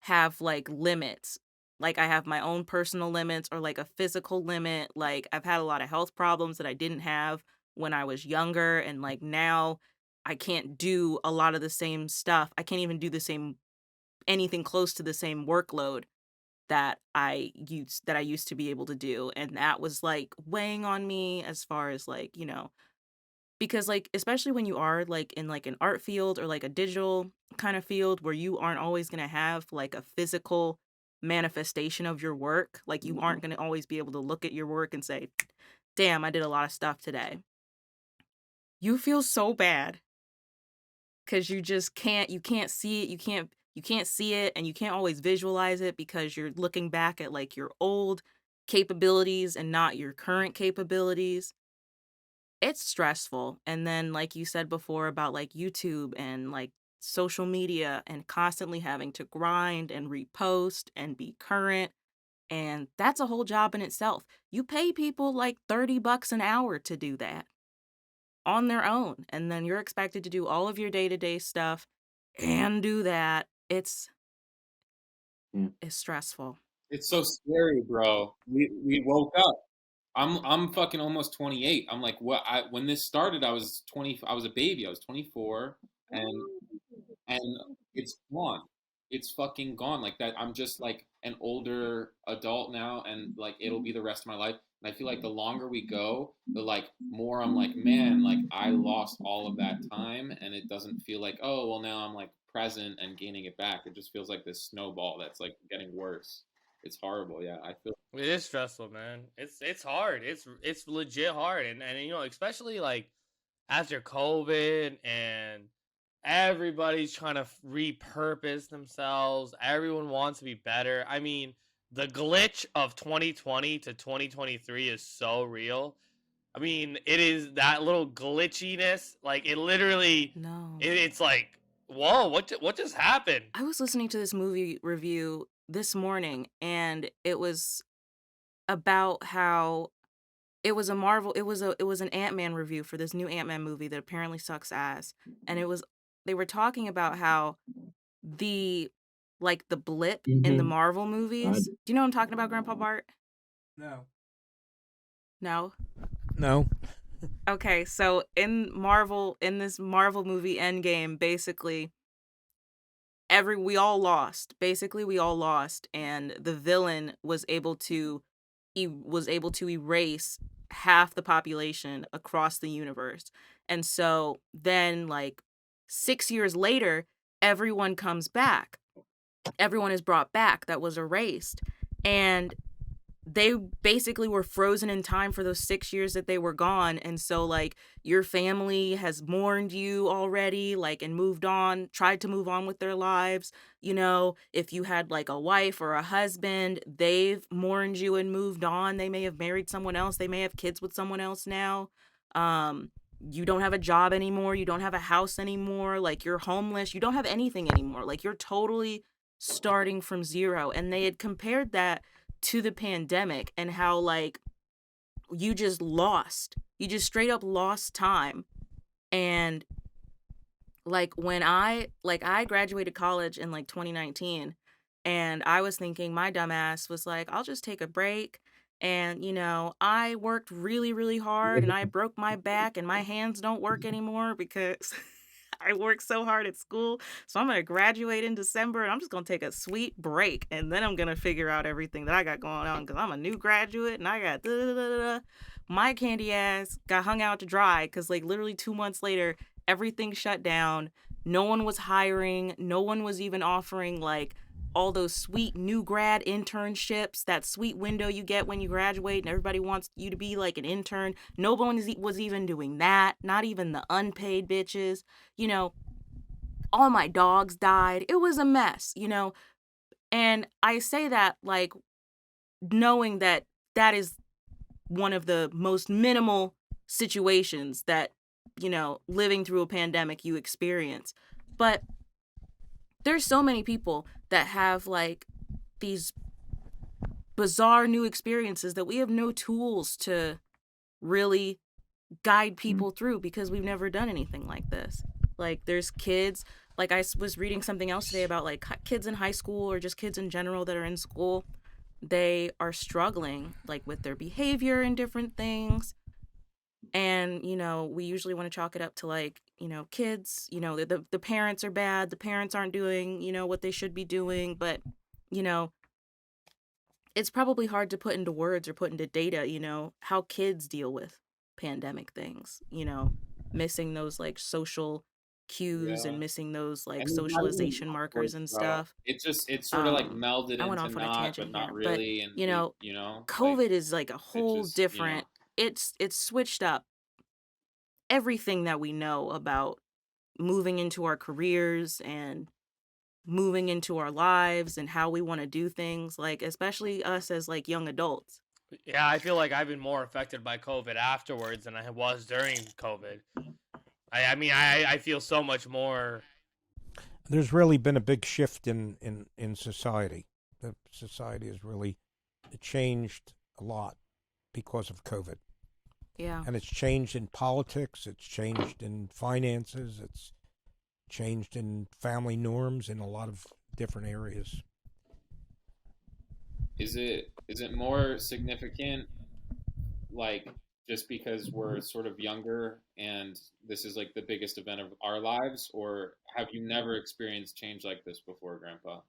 have like limits. Like I have my own personal limits or like a physical limit. Like I've had a lot of health problems that I didn't have when I was younger, and like now I can't do a lot of the same stuff. I can't even do the same anything close to the same workload that I used to be able to do, and that was like weighing on me as far as like, because like especially when you are like in like an art field or like a digital kind of field where you aren't always going to have like a physical manifestation of your work, like you aren't going to always be able to look at your work and say, damn, I did a lot of stuff today. You feel so bad because you can't see it, you can't see it, and you can't always visualize it because you're looking back at like your old capabilities and not your current capabilities. It's stressful. And then like you said before about like YouTube and like social media and constantly having to grind and repost and be current, and that's a whole job in itself. You pay people like $30 an hour to do that. on their own, and then you're expected to do all of your day-to-day stuff and do that. It's stressful. It's so scary, bro. We woke up. I'm fucking almost 28. I'm like, what? When this started, I was 20. I was a baby. I was 24, and it's gone. It's fucking gone. Like that. I'm just like an older adult now, and like it'll be the rest of my life. And I feel like the longer we go, the like more I'm like, man, like I lost all of that time, and it doesn't feel like, oh well, now I'm like present and gaining it back. It just feels like this snowball that's like getting worse. It's horrible. Yeah, I feel. It is stressful, man. It's hard. It's legit hard, and you know, especially like after COVID and everybody's trying to repurpose themselves. Everyone wants to be better. I mean, the glitch of 2020 to 2023 is so real. I mean, it is that little glitchiness. Like it literally, No. it's like, whoa, what just happened? I was listening to this movie review this morning, and it was about how it was a Marvel, it was an Ant-Man review for this new Ant-Man movie that apparently sucks ass. And they were talking about how the blip in the Marvel movies. Do you know what I'm talking about, Grandpa Bart? No. No? Okay, so in this Marvel movie Endgame, basically we all lost. Basically, we all lost, and the villain was able to erase half the population across the universe. And so then, like 6 years later, everyone comes back. Everyone is brought back that was erased, and they basically were frozen in time for those 6 years that they were gone. And so like your family has mourned you already, like, and moved on, tried to move on with their lives. You know, if you had like a wife or a husband, they've mourned you and moved on. They may have married someone else. They may have kids with someone else now. You don't have a job anymore. You don't have a house anymore. Like you're homeless. You don't have anything anymore. Like you're totally starting from zero. And they had compared that to the pandemic and how like you just straight up lost time. And like when I graduated college in like 2019, and I was thinking, my dumbass was like, I'll just take a break. And, you know, I worked really, really hard, and I broke my back, and my hands don't work anymore because I worked so hard at school. So I'm going to graduate in December, and I'm just going to take a sweet break. And then I'm going to figure out everything that I got going on because I'm a new graduate and I got da-da-da-da-da. My candy ass got hung out to dry because like literally 2 months later, everything shut down. No one was hiring. No one was even offering like all those sweet new grad internships, that sweet window you get when you graduate and everybody wants you to be like an intern. No one was even doing that, not even the unpaid bitches. You know, all my dogs died. It was a mess, you know. And I say that like knowing that that is one of the most minimal situations that, you know, living through a pandemic you experience. But there's so many people that have like these bizarre new experiences that we have no tools to really guide people through because we've never done anything like this. Like there's kids, like I was reading something else today about like kids in high school or just kids in general that are in school. They are struggling like with their behavior and different things. And, you know, we usually want to chalk it up to like, you know, kids, you know, the parents are bad. The parents aren't doing, you know, what they should be doing. But, you know, it's probably hard to put into words or put into data, you know, how kids deal with pandemic things, you know, missing those like social cues and missing those like socialization markers and stuff. It's sort of like melded I went into off on a not, tangent but not here, really. but, And you know, COVID like, is like a whole just, different, it's switched up everything that we know about moving into our careers and moving into our lives and how we want to do things, like especially us as like young adults. Yeah, I feel like I've been more affected by COVID afterwards than I was during COVID. I mean, I feel so much more. There's really been a big shift in society. The society has really changed a lot because of COVID. Yeah. And it's changed in politics, it's changed in finances, it's changed in family norms in a lot of different areas. Is it more significant, like just because we're sort of younger and this is like the biggest event of our lives, or have you never experienced change like this before, Grandpa?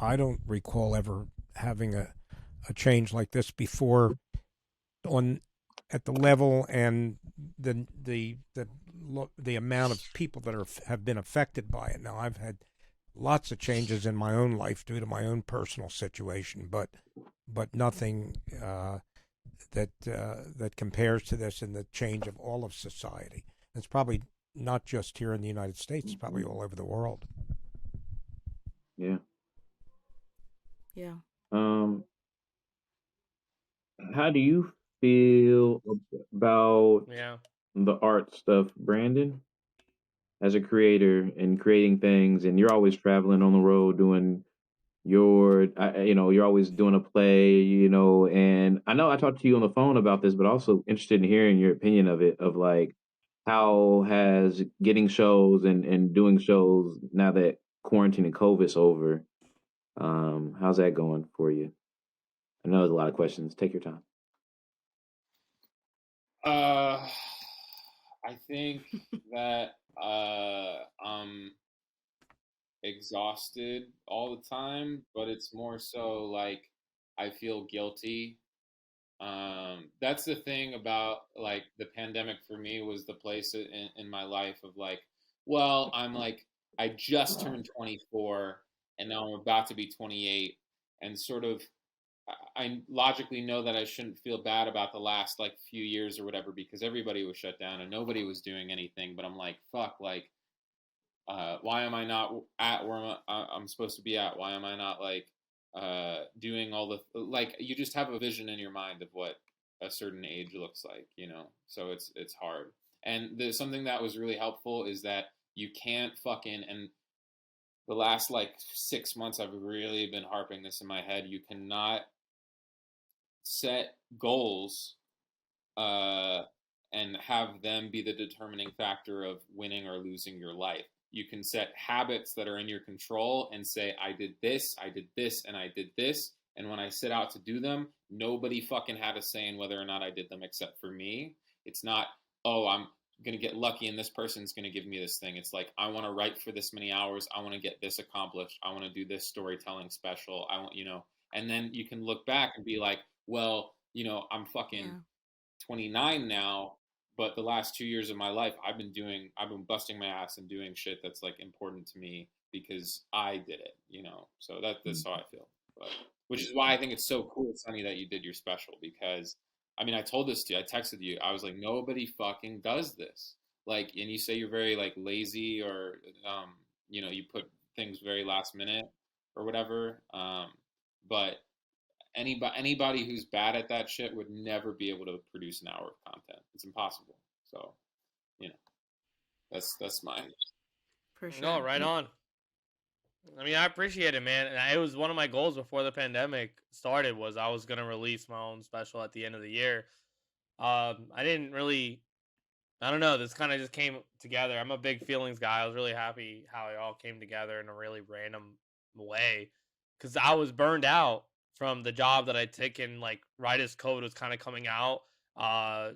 I don't recall ever having a change like this before on at the level and the amount of people that have been affected by it. Now I've had lots of changes in my own life due to my own personal situation, but nothing that compares to this in the change of all of society. It's probably not just here in the United States; it's probably all over the world. Yeah. Yeah. How do you feel about Yeah. the art stuff, Brandon? As a creator and creating things, and you're always traveling on the road doing you're always doing a play, and I know I talked to you on the phone about this, but also interested in hearing your opinion of it, of like, how has getting shows and doing shows now that quarantine and COVID's over, how's that going for you? I know there's a lot of questions. Take your time. I think that I'm exhausted all the time, but it's more so like I feel guilty. That's the thing about like the pandemic for me, was the place in my life of like, well, I'm like, I just turned 24 and now I'm about to be 28, and sort of I logically know that I shouldn't feel bad about the last like few years or whatever, because everybody was shut down and nobody was doing anything. But I'm like, fuck, like, why am I not at where I'm supposed to be at? Why am I not like doing all the like? You just have a vision in your mind of what a certain age looks like, you know. So it's hard. And there's something that was really helpful is that you can't fucking, and the last like 6 months I've really been harping this in my head. You cannot set goals uh, and have them be the determining factor of winning or losing your life. You can set habits that are in your control and say, I did this, and I did this. And when I set out to do them, nobody fucking had a say in whether or not I did them except for me. It's not, oh, I'm going to get lucky and this person's going to give me this thing. It's like, I want to write for this many hours. I want to get this accomplished. I want to do this storytelling special. I want, and then you can look back and be like, well, I'm fucking 29 now, but the last 2 years of my life, I've been busting my ass and doing shit that's like important to me because I did it, So that's how I feel. But, which is why I think it's so cool, Sunny, that you did your special, because I mean, I told this to you, I texted you, I was like, nobody fucking does this. Like, and you say you're very like lazy, or you put things very last minute or whatever. But anybody who's bad at that shit would never be able to produce an hour of content. It's impossible. So, that's mine. For sure. No, right on. I mean, I appreciate it, man. And it was one of my goals before the pandemic started, was I was gonna release my own special at the end of the year. I didn't really, I don't know. This kind of just came together. I'm a big feelings guy. I was really happy how it all came together in a really random way, because I was burned out from the job that I'd taken, like right as COVID was kind of coming out. I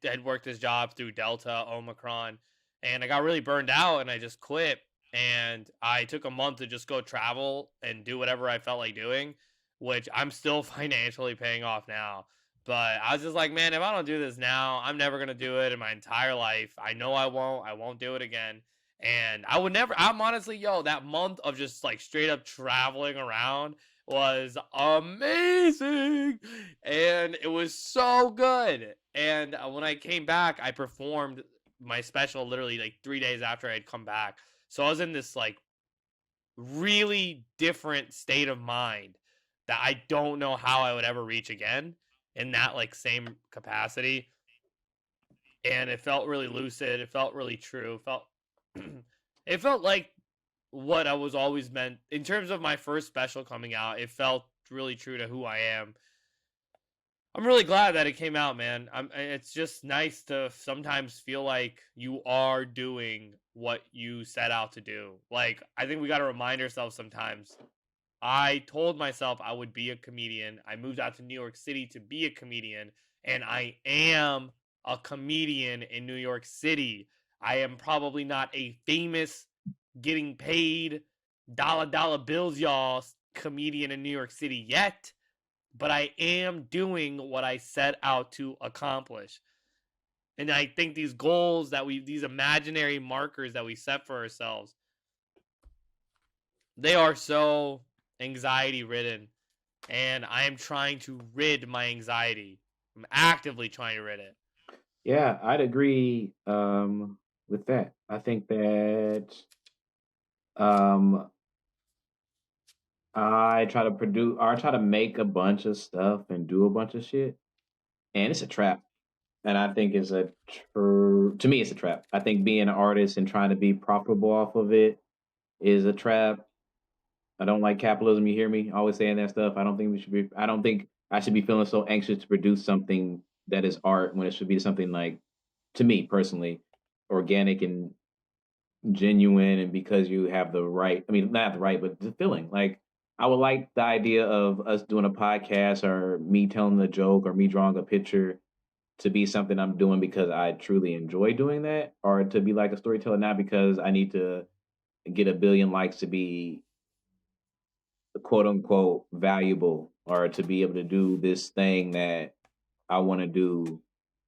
had worked this job through Delta, Omicron, and I got really burned out and I just quit. And I took a month to just go travel and do whatever I felt like doing, which I'm still financially paying off now. But I was just like, man, if I don't do this now, I'm never going to do it in my entire life. I know I won't do it again. And I'm honestly, that month of just like straight up traveling around was amazing. And it was so good. And when I came back, I performed my special literally like 3 days after I had come back. So I was in this like really different state of mind that I don't know how I would ever reach again in that like same capacity. And it felt really lucid. It felt really true. It felt like what I was always meant in terms of my first special coming out. It felt really true to who I am. I'm really glad that it came out, man. It's just nice to sometimes feel like you are doing what you set out to do. Like, I think we got to remind ourselves sometimes. I told myself I would be a comedian. I moved out to New York City to be a comedian, and I am a comedian in New York City. I am probably not a famous, getting paid dollar bills, y'all, comedian in New York City yet, but I am doing what I set out to accomplish. And I think these goals that these imaginary markers that we set for ourselves, they are so anxiety ridden. And I am trying to rid my anxiety. I'm actively trying to rid it. Yeah, I'd agree with that. I think that I try to make a bunch of stuff and do a bunch of shit, and it's a trap. And I think to me, it's a trap. I think being an artist and trying to be profitable off of it is a trap. I don't like capitalism. You hear me always saying that stuff. I don't think I should be feeling so anxious to produce something that is art when it should be something like, to me personally, organic and genuine. And because you have the right, I mean, not the right, but the feeling. Like, I would like the idea of us doing a podcast or me telling a joke or me drawing a picture to be something I'm doing because I truly enjoy doing that, or to be like a storyteller, not because I need to get a billion likes to be quote unquote valuable, or to be able to do this thing that I want to do.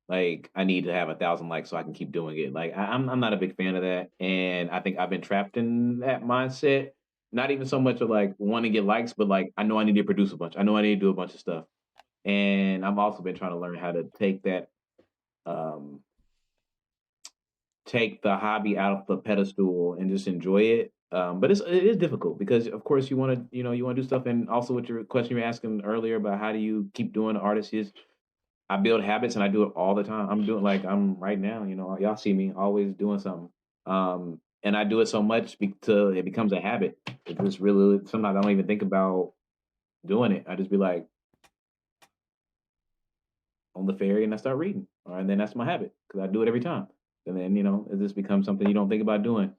Like, I need to have 1,000 likes so I can keep doing it. Like, I'm not a big fan of that, and I think I've been trapped in that mindset. Not even so much of like wanting to get likes, but like I know I need to produce a bunch. I know I need to do a bunch of stuff, and I've also been trying to learn how to um, take the hobby out of the pedestal and just enjoy it. But it is difficult because, of course, you want to you want to do stuff, and also with your question you were asking earlier about how do you keep doing artists is I build habits and I do it all the time. I'm right now, y'all see me always doing something. And I do it so much till it becomes a habit. It just really sometimes I don't even think about doing it. I just be like on the ferry and I start reading, and then that's my habit because I do it every time. And then it just becomes something you don't think about doing.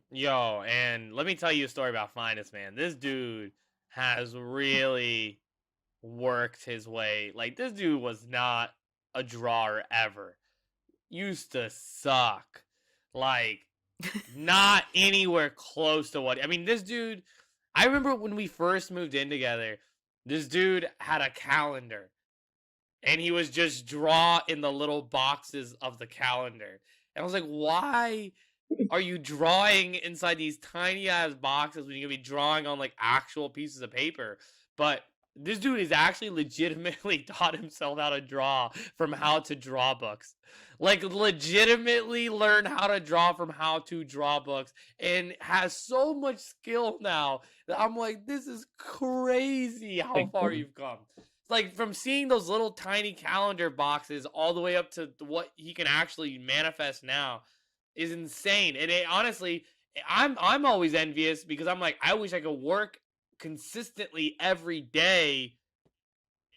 Yo, and let me tell you a story about Phines, man. This dude has really worked his way. Like, this dude was not a drawer ever. Used to suck. Like, not anywhere close to what... I mean, this dude... I remember when we first moved in together, this dude had a calendar. And he was just draw in the little boxes of the calendar. And I was like, why are you drawing inside these tiny ass boxes when you can be drawing on like actual pieces of paper? But this dude is actually legitimately taught himself how to draw from how to draw books. Like, legitimately learn how to draw from how to draw books, and has so much skill now that I'm like, this is crazy how far you've come. Like, from seeing those little tiny calendar boxes all the way up to what he can actually manifest now is insane. And it, honestly, I'm always envious because I'm like, I wish I could work consistently every day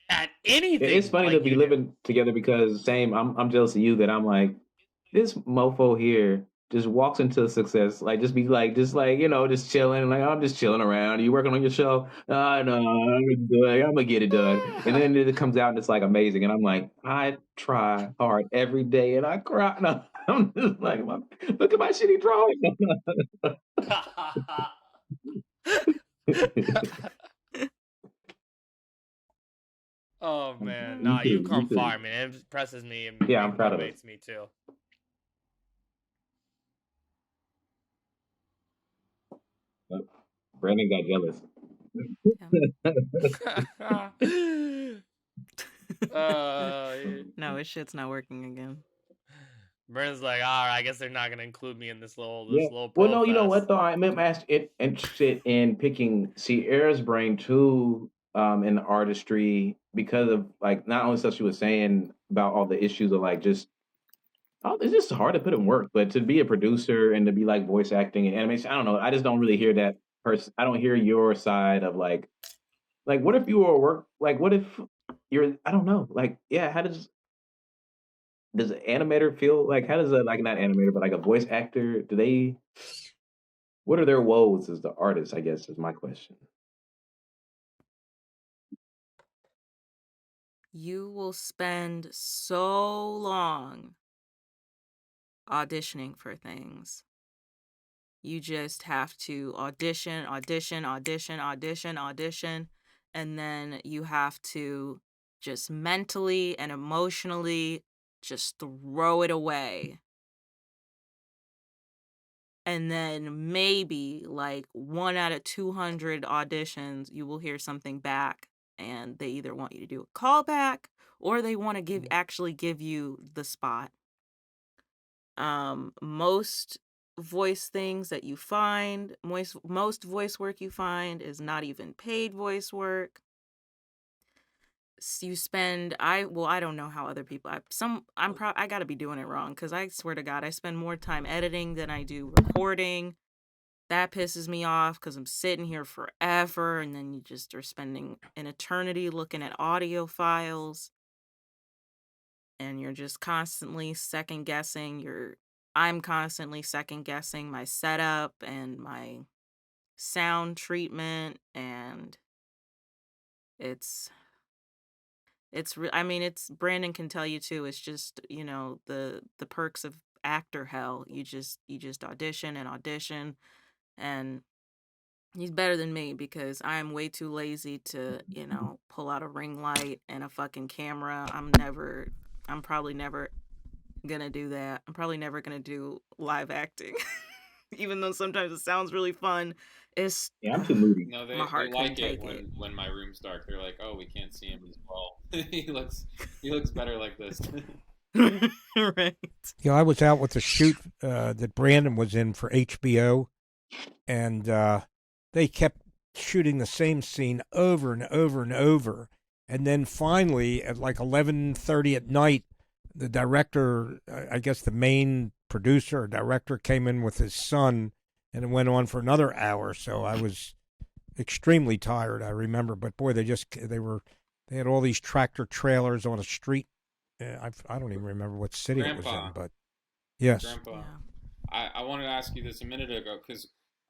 at anything. It's funny to be living together because I'm jealous of you that I'm like, this mofo here just walks into success, like just chilling, like I'm just chilling around. You working on your show? No, I'm gonna get it done. And then it comes out and it's like amazing. And I'm like, I try hard every day and I cry. No, I'm just like, look at my shitty drawing. Oh man, nah, you've come far, man. It impresses me. And yeah, I'm proud of it. Motivates me too. Brandon got jealous. No, his shit's not working again. Brandon's like, all right, I guess they're not gonna include me in this little Well, no, you know what though? I'm interested in picking Sierra's brain too, in the artistry because of like not only stuff she was saying about all the issues of like just it's just hard to put in work, but to be a producer and to be like voice acting and animation, I don't know. I just don't really hear that person. I don't hear your side of like Like, what if you were work? Like, what if you're? I don't know. Like, yeah, how does an animator feel? Like, how does a like not animator, but like a voice actor? Do they? What are their woes as the artist? I guess is my question. You will spend so long auditioning for things. You just have to audition, audition, audition, audition, audition, and then you have to just mentally and emotionally just throw it away. And then maybe like 1 out of 200 auditions, you will hear something back, and they either want you to do a callback or they want to actually give you the spot. Most voice things that you find, most voice work you find is not even paid voice work. You spend I don't know how other people I got to be doing it wrong, cuz I swear to God I spend more time editing than I do recording. That pisses me off cuz I'm sitting here forever, and then you just are spending an eternity looking at audio files, and you're just constantly second guessing I'm constantly second guessing my setup and my sound treatment, and it's I mean, it's Brandon can tell you too. It's just, the perks of actor hell. You just audition and audition, and he's better than me because I'm way too lazy to, pull out a ring light and a fucking camera. I'm probably never gonna do that. I'm probably never gonna do live acting. Even though sometimes it sounds really fun, it's Yeah, I'm too moody. No, my they heart couldn't like it take it. when my room's dark. They're like, oh, we can't see him as well. He looks better like this. Right. I was out with the shoot that Brandon was in for HBO, and they kept shooting the same scene over and over and over. And then finally, at like 11:30 at night, the director, I guess the main producer or director, came in with his son, and it went on for another hour. So I was extremely tired, I remember. But boy, they had all these tractor trailers on a street. I don't even remember what city it was Grandpa. in, but yes. Grandpa, Yeah. I wanted to ask you this a minute ago because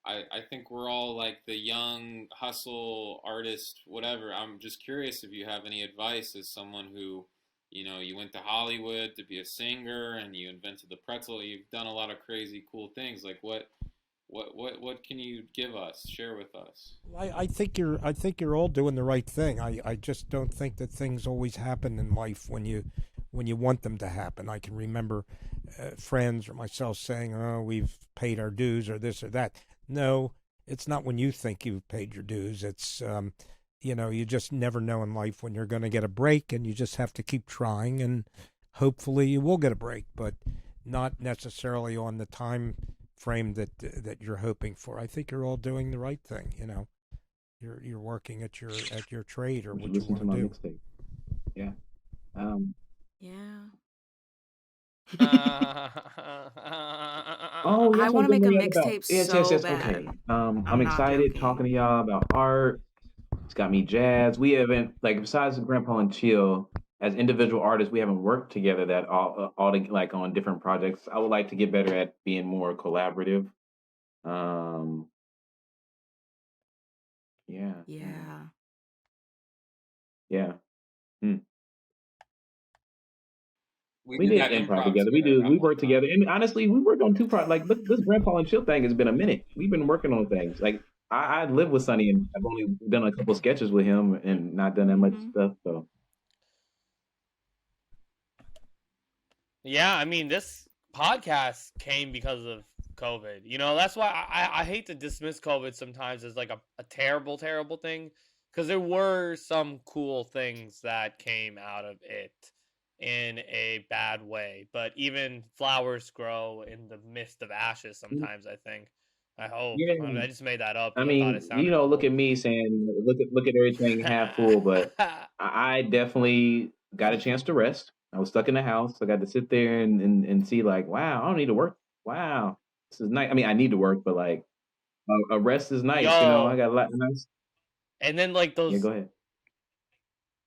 I think we're all like the young hustle artist, whatever. I'm just curious if you have any advice as someone who, you went to Hollywood to be a singer and you invented the pretzel. You've done a lot of crazy, cool things. Like what can you give us? Share with us. I think you're all doing the right thing. I just don't think that things always happen in life when you want them to happen. I can remember friends or myself saying, "Oh, we've paid our dues," or this or that. No, it's not when you think you've paid your dues. It's you just never know in life when you're going to get a break, and you just have to keep trying, and hopefully you will get a break, but not necessarily on the time frame that you're hoping for. I think you're all doing the right thing. You're working at your trade or You should what you listen to want my to do. mixtape. Yeah. Yeah. Oh, I yes, I want was to make a gonna about. mixtape Yes, yes, so yes. bad. Okay. I'm I'm not excited joking. talking to y'all about art. It's got me jazzed. We haven't like besides Grandpa and Chill as individual artists, we haven't worked together that like on different projects. I would like to get better at being more collaborative. Um, yeah, Yeah. yeah. Hmm. We We did did that improv improv together. We together do. that We one work time. together, and honestly, we worked on two projects. Like this Grandpa and Chill thing has been a minute. We've been working on things. Like I live with Sunny, and I've only done a couple sketches with him, and not done that much Mm-hmm. stuff. So Yeah, I mean, this podcast came because of COVID. That's why I hate to dismiss COVID sometimes as like a terrible, terrible thing. Because there were some cool things that came out of it in a bad way. But even flowers grow in the midst of ashes sometimes, I think. I hope. yeah, I just made that up I because I thought it mean, sounded look cool. at me saying, look at everything half full, but I definitely got a chance to rest. I was stuck in the house. I got to sit there and see like, wow, I don't need to work. Wow, this is nice. I mean, I need to work, but like a rest is nice. I Yo, got a lot nice. And then like Yeah, those go ahead.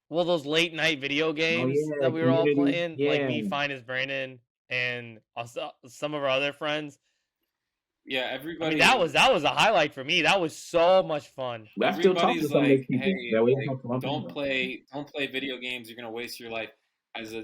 those late night video Oh games yeah, that we were all community. playing, like Yeah, me, Phines, Brandon, and also some of our other friends. Yeah, I mean, everybody that was a highlight for me. That was so much fun. I still talk to everybody's some of those like, people hey, that we like talk to one don't people. play video games, you're gonna waste your life. As a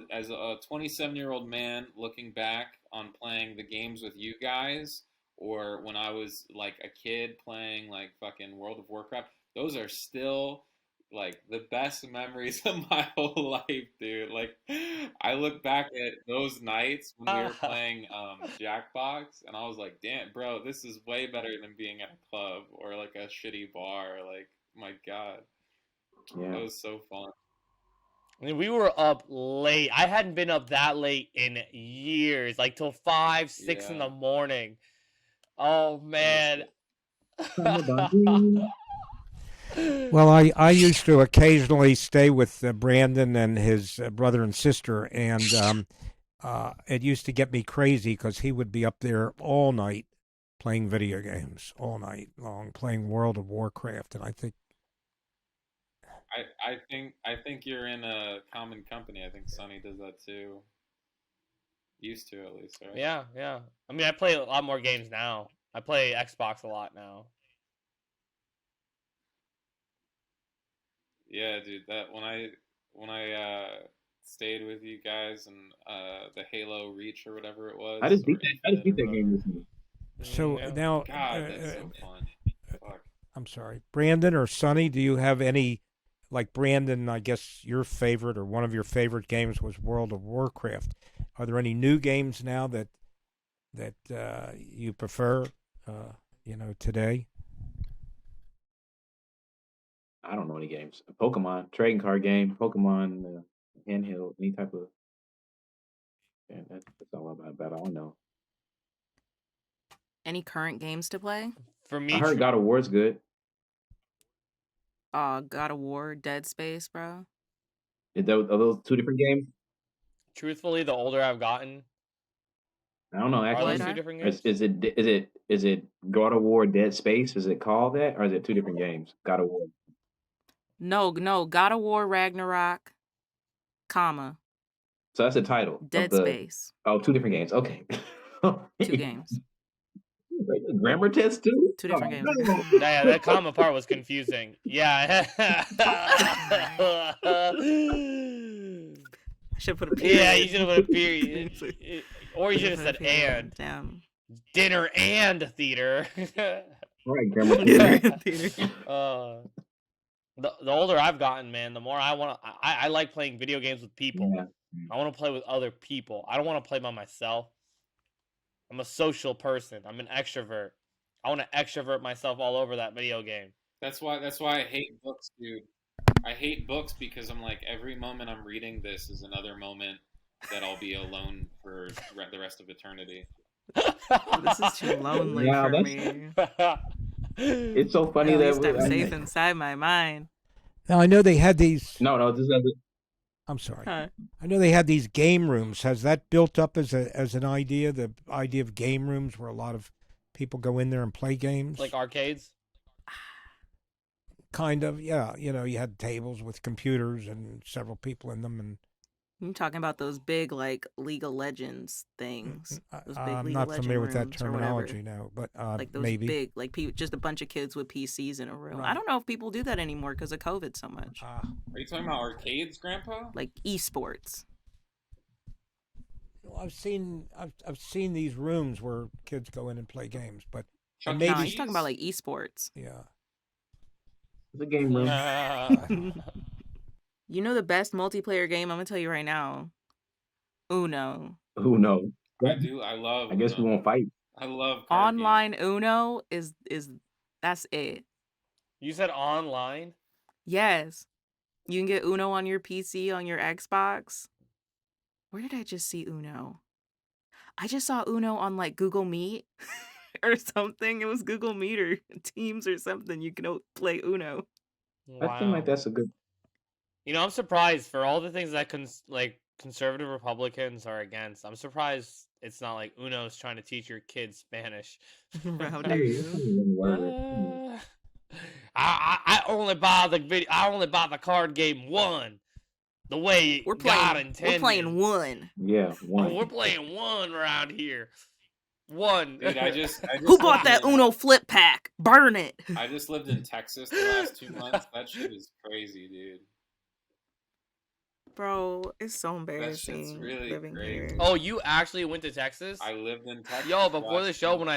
27-year-old man looking back on playing the games with you guys, or when I was like a kid playing like fucking World of Warcraft, those are still like the best memories of my whole life, dude. Like I look back at those nights when we were playing Jackbox, and I was like, damn, bro, this is way better than being at a club or like a shitty bar. Like, my God, Yeah. that was so fun. I mean, we were up late. I hadn't been up that late in years, like till 5, 6 in Yeah. the morning. Oh man. Well, I used to occasionally stay with Brandon and his brother and sister, and it used to get me crazy because he would be up there all night playing video games, all night long, playing World of Warcraft, and I think I think you're in a common company. I think Sunny does that too. Used to, at least, right? Yeah, yeah. I mean, I play a lot more games now. I play Xbox a lot now. Yeah, dude. That when I stayed with you guys and the Halo Reach or whatever it was, I just or beat that. I just Infinite beat or that game whatever. recently. so. Yeah. Now, God, that's so fun. Fuck. I'm sorry, Brandon or Sonny, do you have any, like Brandon? I guess your favorite or one of your favorite games was World of Warcraft. Are there any new games now that you prefer? Today. I don't know any games. Pokemon trading card game, Pokemon handheld, any type of. Yeah, that's all about. I don't know. Any current games to play? For I me, heard God of War's good. God of War, Dead Space, bro. Are those two different games? truthfully, the older I've gotten, I don't know. are Actually, those two Lidar? different games? is it God of War Dead Space? Is it called that, or is it two different games? God of War. No, God of War, Ragnarok, comma, So that's the title of Dead the. Space. Oh, two different games. Okay. 2 games. Grammar test too. 2 different games. No. Yeah, that comma part was confusing. Yeah. I should put a period. Yeah, you should have put a period. Or you should have said and. Damn. Dinner and theater. Right, grammar Dinner test. and theater. The older I've gotten, man, the more I want to. I like playing video games with people. Yeah. I want to play with other people. I don't want to play by myself. I'm a social person. I'm an extrovert. I want to extrovert myself all over that video game. That's why I hate books, dude. I hate books because I'm like, every moment I'm reading this is another moment that I'll be alone for the rest of eternity. This is too lonely Yeah, for that's- me. It's so funny At that least I'm safe inside my mind. Now I know they had these. No, this is I'm sorry. Huh. I know they had these game rooms. Has that built up as an idea? The idea of game rooms where a lot of people go in there and play games. Like arcades? Kind of, yeah. You had tables with computers and several people in them, and I'm talking about those big, like, League of Legends things. Those big I'm League not of Legends familiar with that rooms or whatever. terminology now, but Like those maybe. big, like just a bunch of kids with PCs in a room. Right. I don't know if people do that anymore because of COVID so much. Are you talking about arcades, Grandpa? Like esports. Well, I've seen these rooms where kids go in and play games, but Chuck maybe- No, E. he's talking about like esports. yeah. it's a game room. You know the best multiplayer game? I'm gonna tell you right now. Uno. Who knows? I do. I love. I guess we Uno. won't fight. I love card games. Online Uno is that's it. You said online? Yes. You can get Uno on your PC, on your Xbox. Where did I just see Uno? I just saw Uno on like Google Meet or something. It was Google Meet or Teams or something. You can play Uno. I feel like that's a good. You know, I'm surprised for all the things that conservative Republicans are against. I'm surprised it's not like Uno's trying to teach your kids Spanish. How I dare mean, you? it's not even a word. I only buy the video. I only buy the card game one, the way God intended. We're playing one. Yeah, one. We're playing one around here. One. Dude, I just Who bought that Uno flip pack? Burn it. I just lived in Texas the last 2 months. That shit is crazy, dude. Bro, it's so That shit's embarrassing really living crazy. here. Oh, you actually went to Texas? I lived in Texas. Yo, before the last show, month. when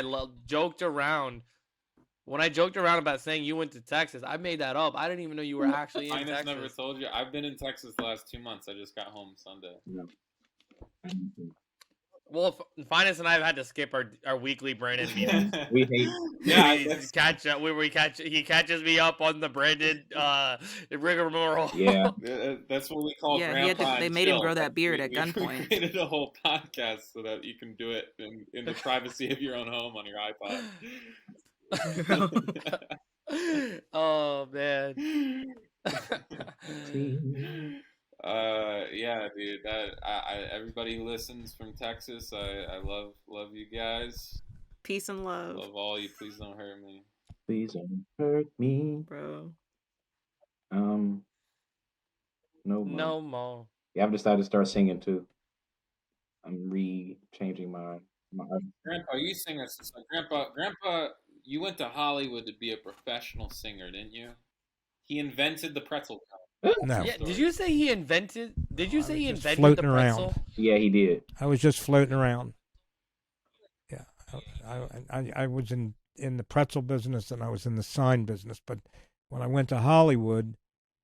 I joked around, about saying you went to Texas, I made that up. I didn't even know you were actually in Finance Texas. never told you. I've been in Texas the last 2 months. I just got home Sunday. Well, Finance and I have had to skip our weekly Brandon meetings. We hate. Yeah, We catch up. He catches me up on the Brandon rigmarole. Yeah. That's what we call Yeah, he had to- grandpa. they and made him chill. grow that beard We- at we gunpoint. created a whole podcast so that you can do it in the privacy of your own home on your iPod. Oh man. Yeah, dude. Everybody who listens from Texas, I love you guys. Peace and love, Love all you. Please don't hurt me. Please don't hurt me. bro. No more. No more. Yeah, I've decided to start singing too. I'm changing my. Grandpa, you sing us. Grandpa, you went to Hollywood to be a professional singer, didn't you? He invented the pretzel cone. No, Yeah, did you say he invented? Did you I say was he just invented the floating around. pretzel? Yeah, he did. I was just floating around. Yeah, I was in the pretzel business and I was in the sign business. But when I went to Hollywood,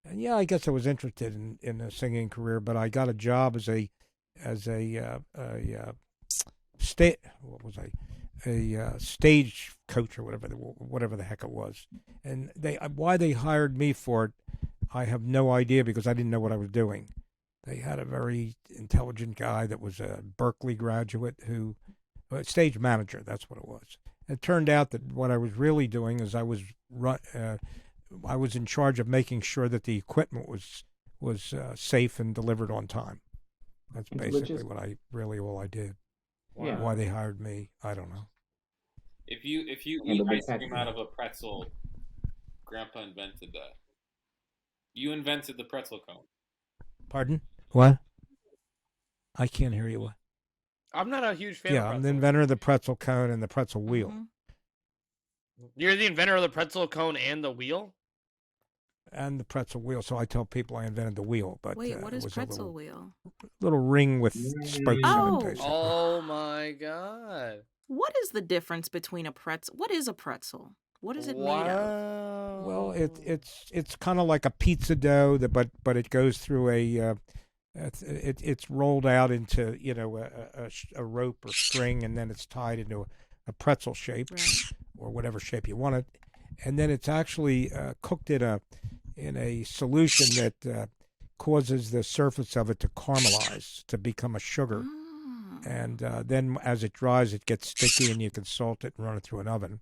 and yeah, I guess I was interested in a singing career. But I got a job as a stage coach or whatever the heck it was. And why they hired me for it, I have no idea because I didn't know what I was doing. They had a very intelligent guy that was a Berkeley graduate stage manager, that's what it was. It turned out that what I was really doing is I was in charge of making sure that the equipment was safe and delivered on time. That's basically all I did. Yeah. Why they hired me, I don't know. If you And eat the big ice cream pack- out of a pretzel, Grandpa invented that. You invented the pretzel cone. Pardon? What? I can't hear you. What? I'm not a huge fan. Yeah, of I'm the pretzels. inventor of the pretzel cone and the pretzel wheel. Mhm. You're the inventor of the pretzel cone and the wheel. And the pretzel wheel. So I tell people I invented the wheel, but Wait, what it is was pretzel a wheel? little ring with spokes Oh. on it. Basically. Oh my god! What is the difference between a pretzel? What is a pretzel? What is it made of? Well, it's kind of like a pizza dough, but it goes through it's rolled out into a rope or string, and then it's tied into a pretzel shape Right. or whatever shape you want it, and then it's actually cooked in a solution that causes the surface of it to caramelize, to become a sugar. Ah. And then as it dries, it gets sticky, and you can salt it and run it through an oven.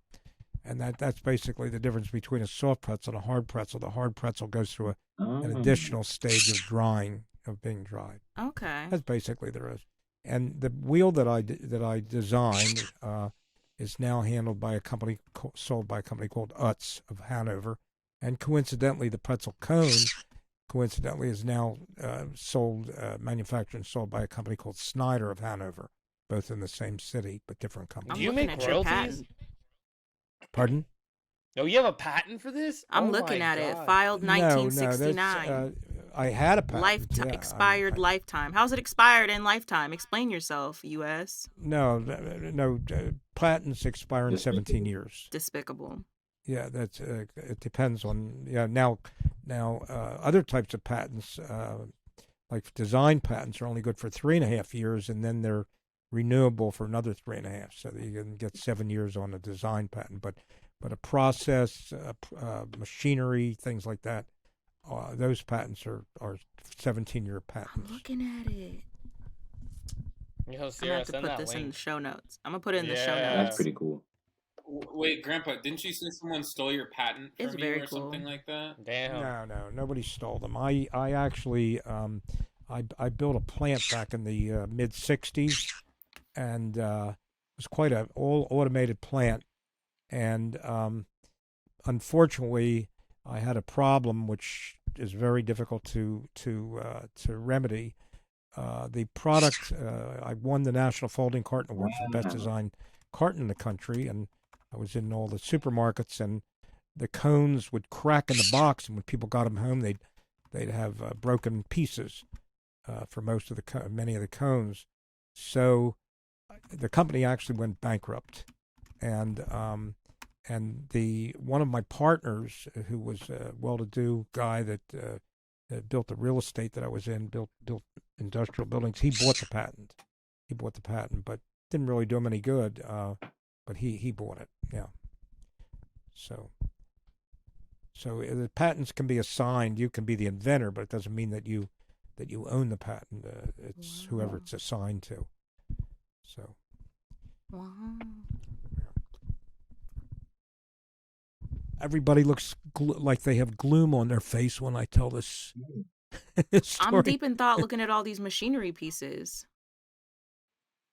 And that's basically the difference between a soft pretzel and a hard pretzel. The hard pretzel goes through an additional stage of drying, of being dried. Okay. That's basically there is. And the wheel that I designed is now handled by sold by a company called Utz of Hanover. And coincidentally, the pretzel cone is now manufactured and sold by a company called Snyder of Hanover, both in the same city but different I'm companies. Do you looking make at your royalties? patent. Pardon? Oh, you have a patent for this? I'm Oh looking my at it. God. Filed No, 1969. that's, I had a patent. Lifetime yeah, expired lifetime. How's it expired in lifetime? Explain yourself, U.S. No, patents expire in 17 years. Despicable. Yeah, that's it depends on now other types of patents like design patents are only good for 3.5 years, and then they're renewable for another 3.5. So that you can get 7 years on a design patent, but a process, machinery, things like that, those patents are 17-year patents. I'm looking at it. Yo, I'm gonna Sierra, have to send put that this in the link. show notes. I'm gonna put it in the show Yeah. notes. That's pretty cool. Wait, Grandpa, didn't you say someone stole your patent from It's you very or cool. something like that? Damn. No, nobody stole them. I actually I built a plant back in the mid '60s, and it was quite a all automated plant. And unfortunately, I had a problem which is very difficult to remedy. The product, I won the National Folding Carton Award for the best design carton in the country, and I was in all the supermarkets, and the cones would crack in the box, and when people got them home, they'd have broken pieces for many of the cones. So the company actually went bankrupt, and one of my partners, who was a well-to-do guy that built the real estate that I was in, built industrial buildings. He bought the patent. But didn't really do him any good. But he bought it. Yeah. So the patents can be assigned. You can be the inventor, but it doesn't mean that you own the patent. It's whoever it's assigned to. So. Wow. Everybody looks like they have gloom on their face when I tell this story. I'm deep in thought looking at all these machinery pieces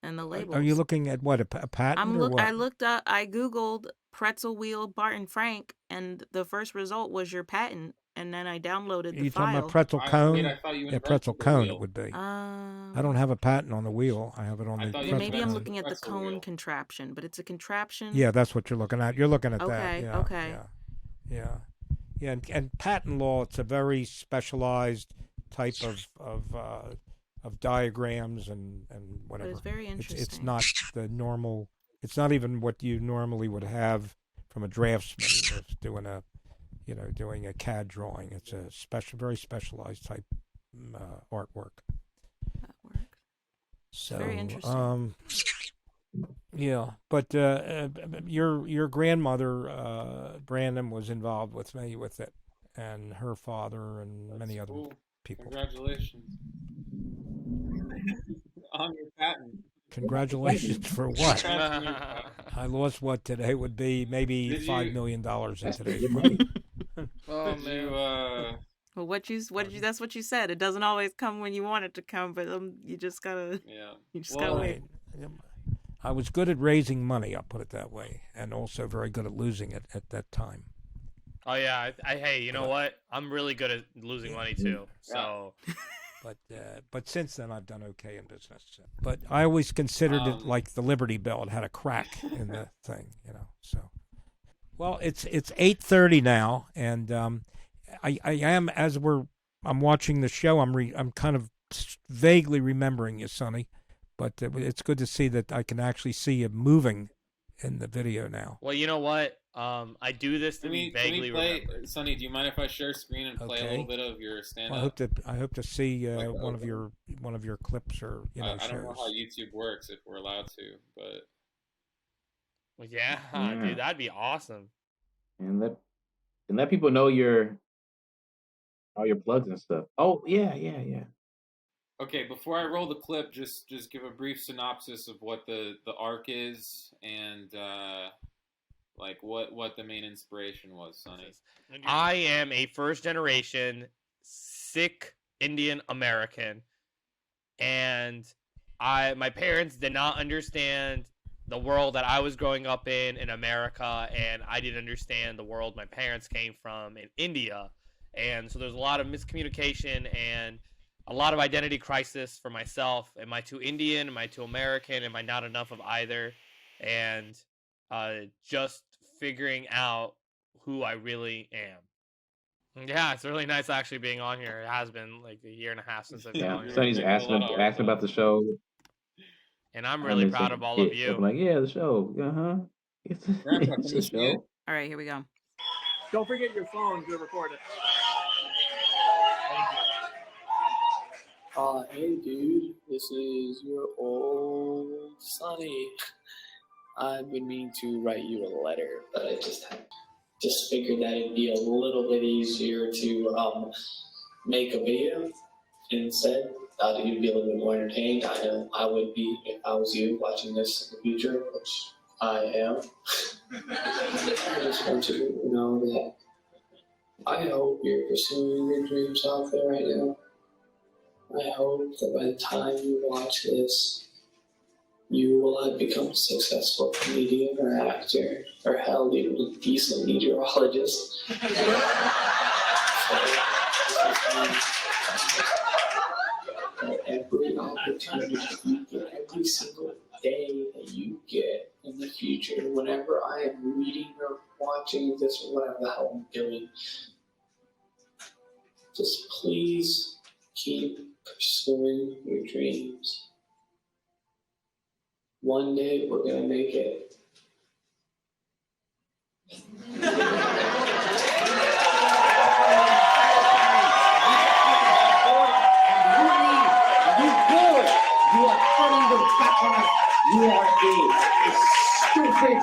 and the labels. Are you looking at what, a patent or what? I looked up, I Googled pretzel wheel Barton Frank, and the first result was your patent, and then I downloaded the you file. talking about pretzel cone? I thought you Yeah, pretzel cone it would be. I I don't have a patent on the wheel. I have it on the pretzel maybe I'm cone. looking at the Pretzel cone wheel. contraption, but it's a contraption. Yeah, that's what you're looking at. You're looking at that. Okay, Yeah, okay. Yeah. And patent law, it's a very specialized type of diagrams and whatever. But it's very interesting. It's not the normal. It's not even what you normally would have from a draftsman that's doing a CAD drawing. It's a very specialized type artwork. That works. So Very interesting. Yeah, but your grandmother Brandon was involved with me with it, and her father and many other Cool. people. Congratulations on your patent. Congratulations for what? I lost what today would be maybe $5 million in today's money. Oh Did man. you Well, that's what you said. It doesn't always come when you want it to come, but you just gotta well, wait. I was good at raising money, I'll put it that way, and also very good at losing it at that time. Oh yeah, hey, you know what? I'm really good at losing money too. So, but since then I've done okay in business. But I always considered it like the Liberty Bell; it had a crack in the thing, So, well, it's 8:30 now, and I am I'm watching the show. I'm kind of vaguely remembering you, Sonny. But it's good to see that I can actually see you moving in the video now. well, you know what? I do this to be vaguely remembered. Sonny, do you mind if I share screen and play a little bit of your stand-up? Well, I hope to see one of your clips or I shows. don't know how YouTube works, if we're allowed to, but Well, yeah, dude, that'd be awesome. And let people know all your plugs and stuff. Oh yeah. okay. Before I roll the clip, just give a brief synopsis of what the arc is and like what the main inspiration was, Sonny. I am a first generation Sikh Indian American, and my parents did not understand the world that I was growing up in America, and I didn't understand the world my parents came from in India. And so there's a lot of miscommunication and a lot of identity crisis for myself. Am I too Indian? Am I too American? Am I not enough of either? And just figuring out who I really am. Yeah, it's really nice actually being on here. It has been like a year and a half since I've been on here. Sonny's asking about the show. And I'm really proud of all of you. I'm like, yeah, the show. It's a show. All right, here we go. Don't forget your phone to record it. Hey dude, this is your old Sunny. I've been meaning to write you a letter, but I just figured that it'd be a little bit easier to make a video instead. Thought you'd be a little bit more entertained. I know I would be if I was you watching this in the future, which I am. I just want you to know that I hope you're pursuing your dreams out there right now. I hope that by the time you watch this, you will have become a successful comedian or actor, or hell, even a decent meteorologist. Every opportunity you get, every single day that you get in the future, whenever I am reading or watching this or whatever the hell I'm doing, just please keep pursuing your dreams. One day we're gonna make it. You are turning your back on us. You are a stupid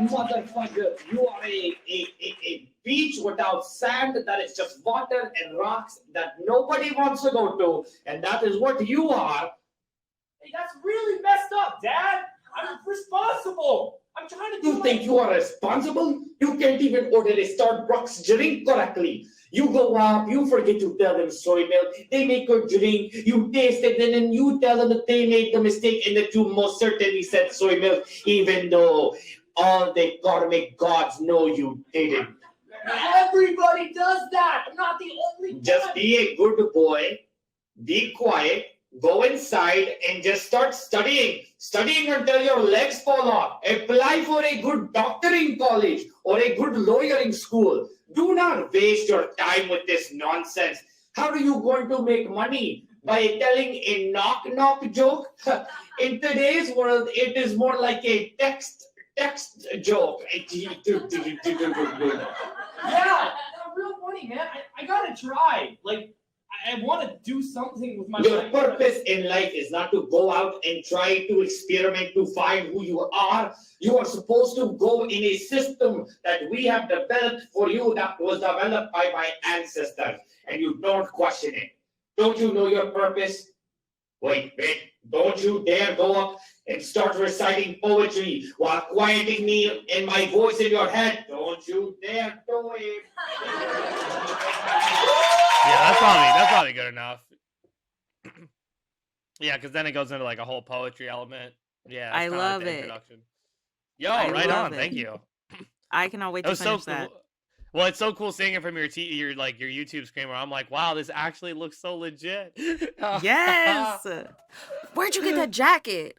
motherfucker. You are a beach without sand that is just water and rocks that nobody wants to go to. And that is what you are. Hey, that's really messed up, Dad. I'm responsible. I'm trying to do You think you are responsible? You can't even order a Starbucks drink correctly. You go up, you forget to tell them soy milk. They make your drink, you taste it, and then you tell them that they made the mistake and that you most certainly said soy milk, even though all the karmic gods know you didn't. Everybody does that. I'm not the only one. Just be a good boy, be quiet, go inside and just start studying. Studying until your legs fall off. Apply for a good doctoring college or a good lawyering school. Do not waste your time with this nonsense. How are you going to make money? By telling a knock-knock joke? In today's world, it is more like a text joke. Yeah, real funny, man. I gotta try. Like, I want to do something with my Your life. purpose in life is not to go out and try to experiment to find who you are. You are supposed to go in a system that we have developed for you that was developed by my ancestors, and you don't question it. Don't you know your purpose? Wait, don't you dare go up and start reciting poetry while quieting me and my voice in your head. Don't you dare do it. Yeah, that's probably good enough. Yeah, because then it goes into like a whole poetry element. Yeah, I that's kinda love like the it. introduction. Yo, I right love on. it. Thank you. I cannot wait That to was so finish cool. that. Well, it's so cool seeing it from your YouTube screen where I'm like, wow, this actually looks so legit. Yes. Where'd you get that jacket?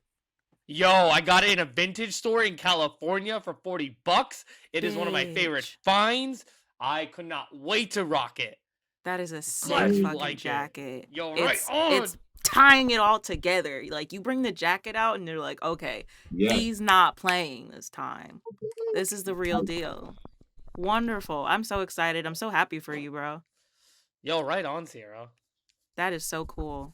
Yo, I got it in a vintage store in California for $40. It is one of my favorite Bitch. finds. I could not wait to rock it. That is a sick Glad you fucking like it. jacket. Yo, right It's on. it's tying it all together. Like you bring the jacket out and they're like, okay, Yeah. he's not playing this time. This is the real deal. Wonderful. I'm so excited. I'm so happy for you, bro. Yo, right on, Sierra. That is so cool.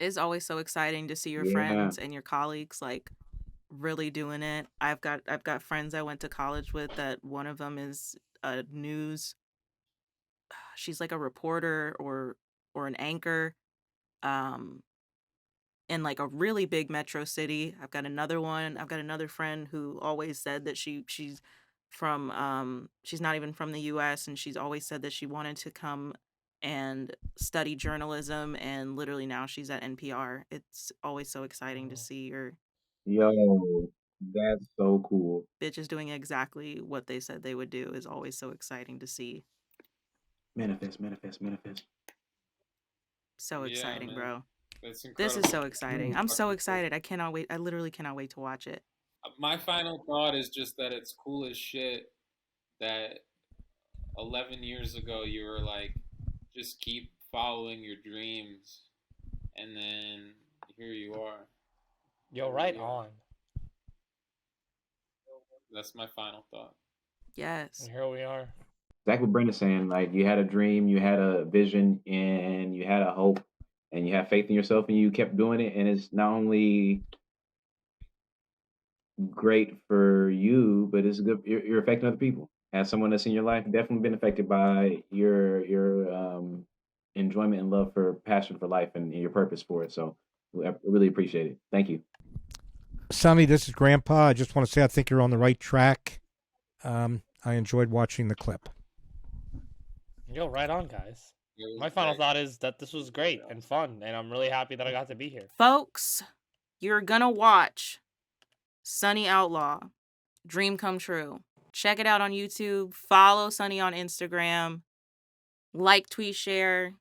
It's always so exciting to see your Yeah. friends and your colleagues like really doing it. I've got friends I went to college with that one of them is a news she's like a reporter or an anchor in like a really big metro city. I've got another friend who always said that she's from she's not even from the US and she's always said that she wanted to come and study journalism and literally now she's at NPR. It's always so exciting to see your Yo, that's so cool. bitches doing exactly what they said they would do is always so exciting to see. Manifest. So Yeah, exciting, man. bro. That's This incredible. is so exciting. I'm so excited. I cannot wait. I literally cannot wait to watch it. My final thought is just that it's cool as shit that 11 years ago you were like, just keep following your dreams, and then here you are. Yo, right on. That's my final thought. Yes. And here we are. Exactly what Brenda's saying. Like you had a dream, you had a vision, and you had a hope, and you have faith in yourself, and you kept doing it. And it's not only great for you, but it's good. You're affecting other people. As someone that's in your life, definitely been affected by your enjoyment and love for passion for life and your purpose for it. So I really appreciate it. Thank you. Sonny, this is Grandpa. I just want to say I think you're on the right track. I enjoyed watching the clip. Yo, right on, guys. It was My final great. thought is that this was great and fun, and I'm really happy that I got to be here. Folks, you're gonna watch Sunny Outlaw, Dream Come True. Check it out on YouTube. Follow Sunny on Instagram. Like, tweet, share.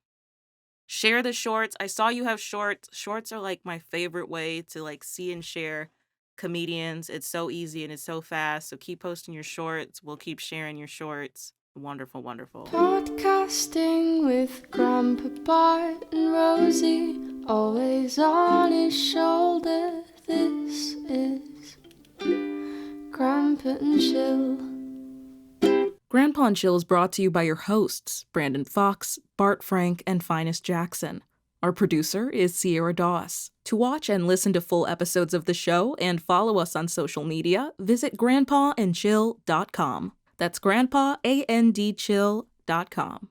Share the shorts. I saw you have shorts. Shorts are like my favorite way to like see and share comedians. It's so easy and it's so fast. So keep posting your shorts. We'll keep sharing your shorts. Wonderful, wonderful. Podcasting with Grandpa Bart and Rosie, always on his shoulder. This is Grandpa and Chill. Grandpa and Chill is brought to you by your hosts, Brandon Fox, Bart Frank, and Phines Jackson. Our producer is Sierra Doss. To watch and listen to full episodes of the show and follow us on social media, visit grandpaandchill.com. That's grandpaandchill.com.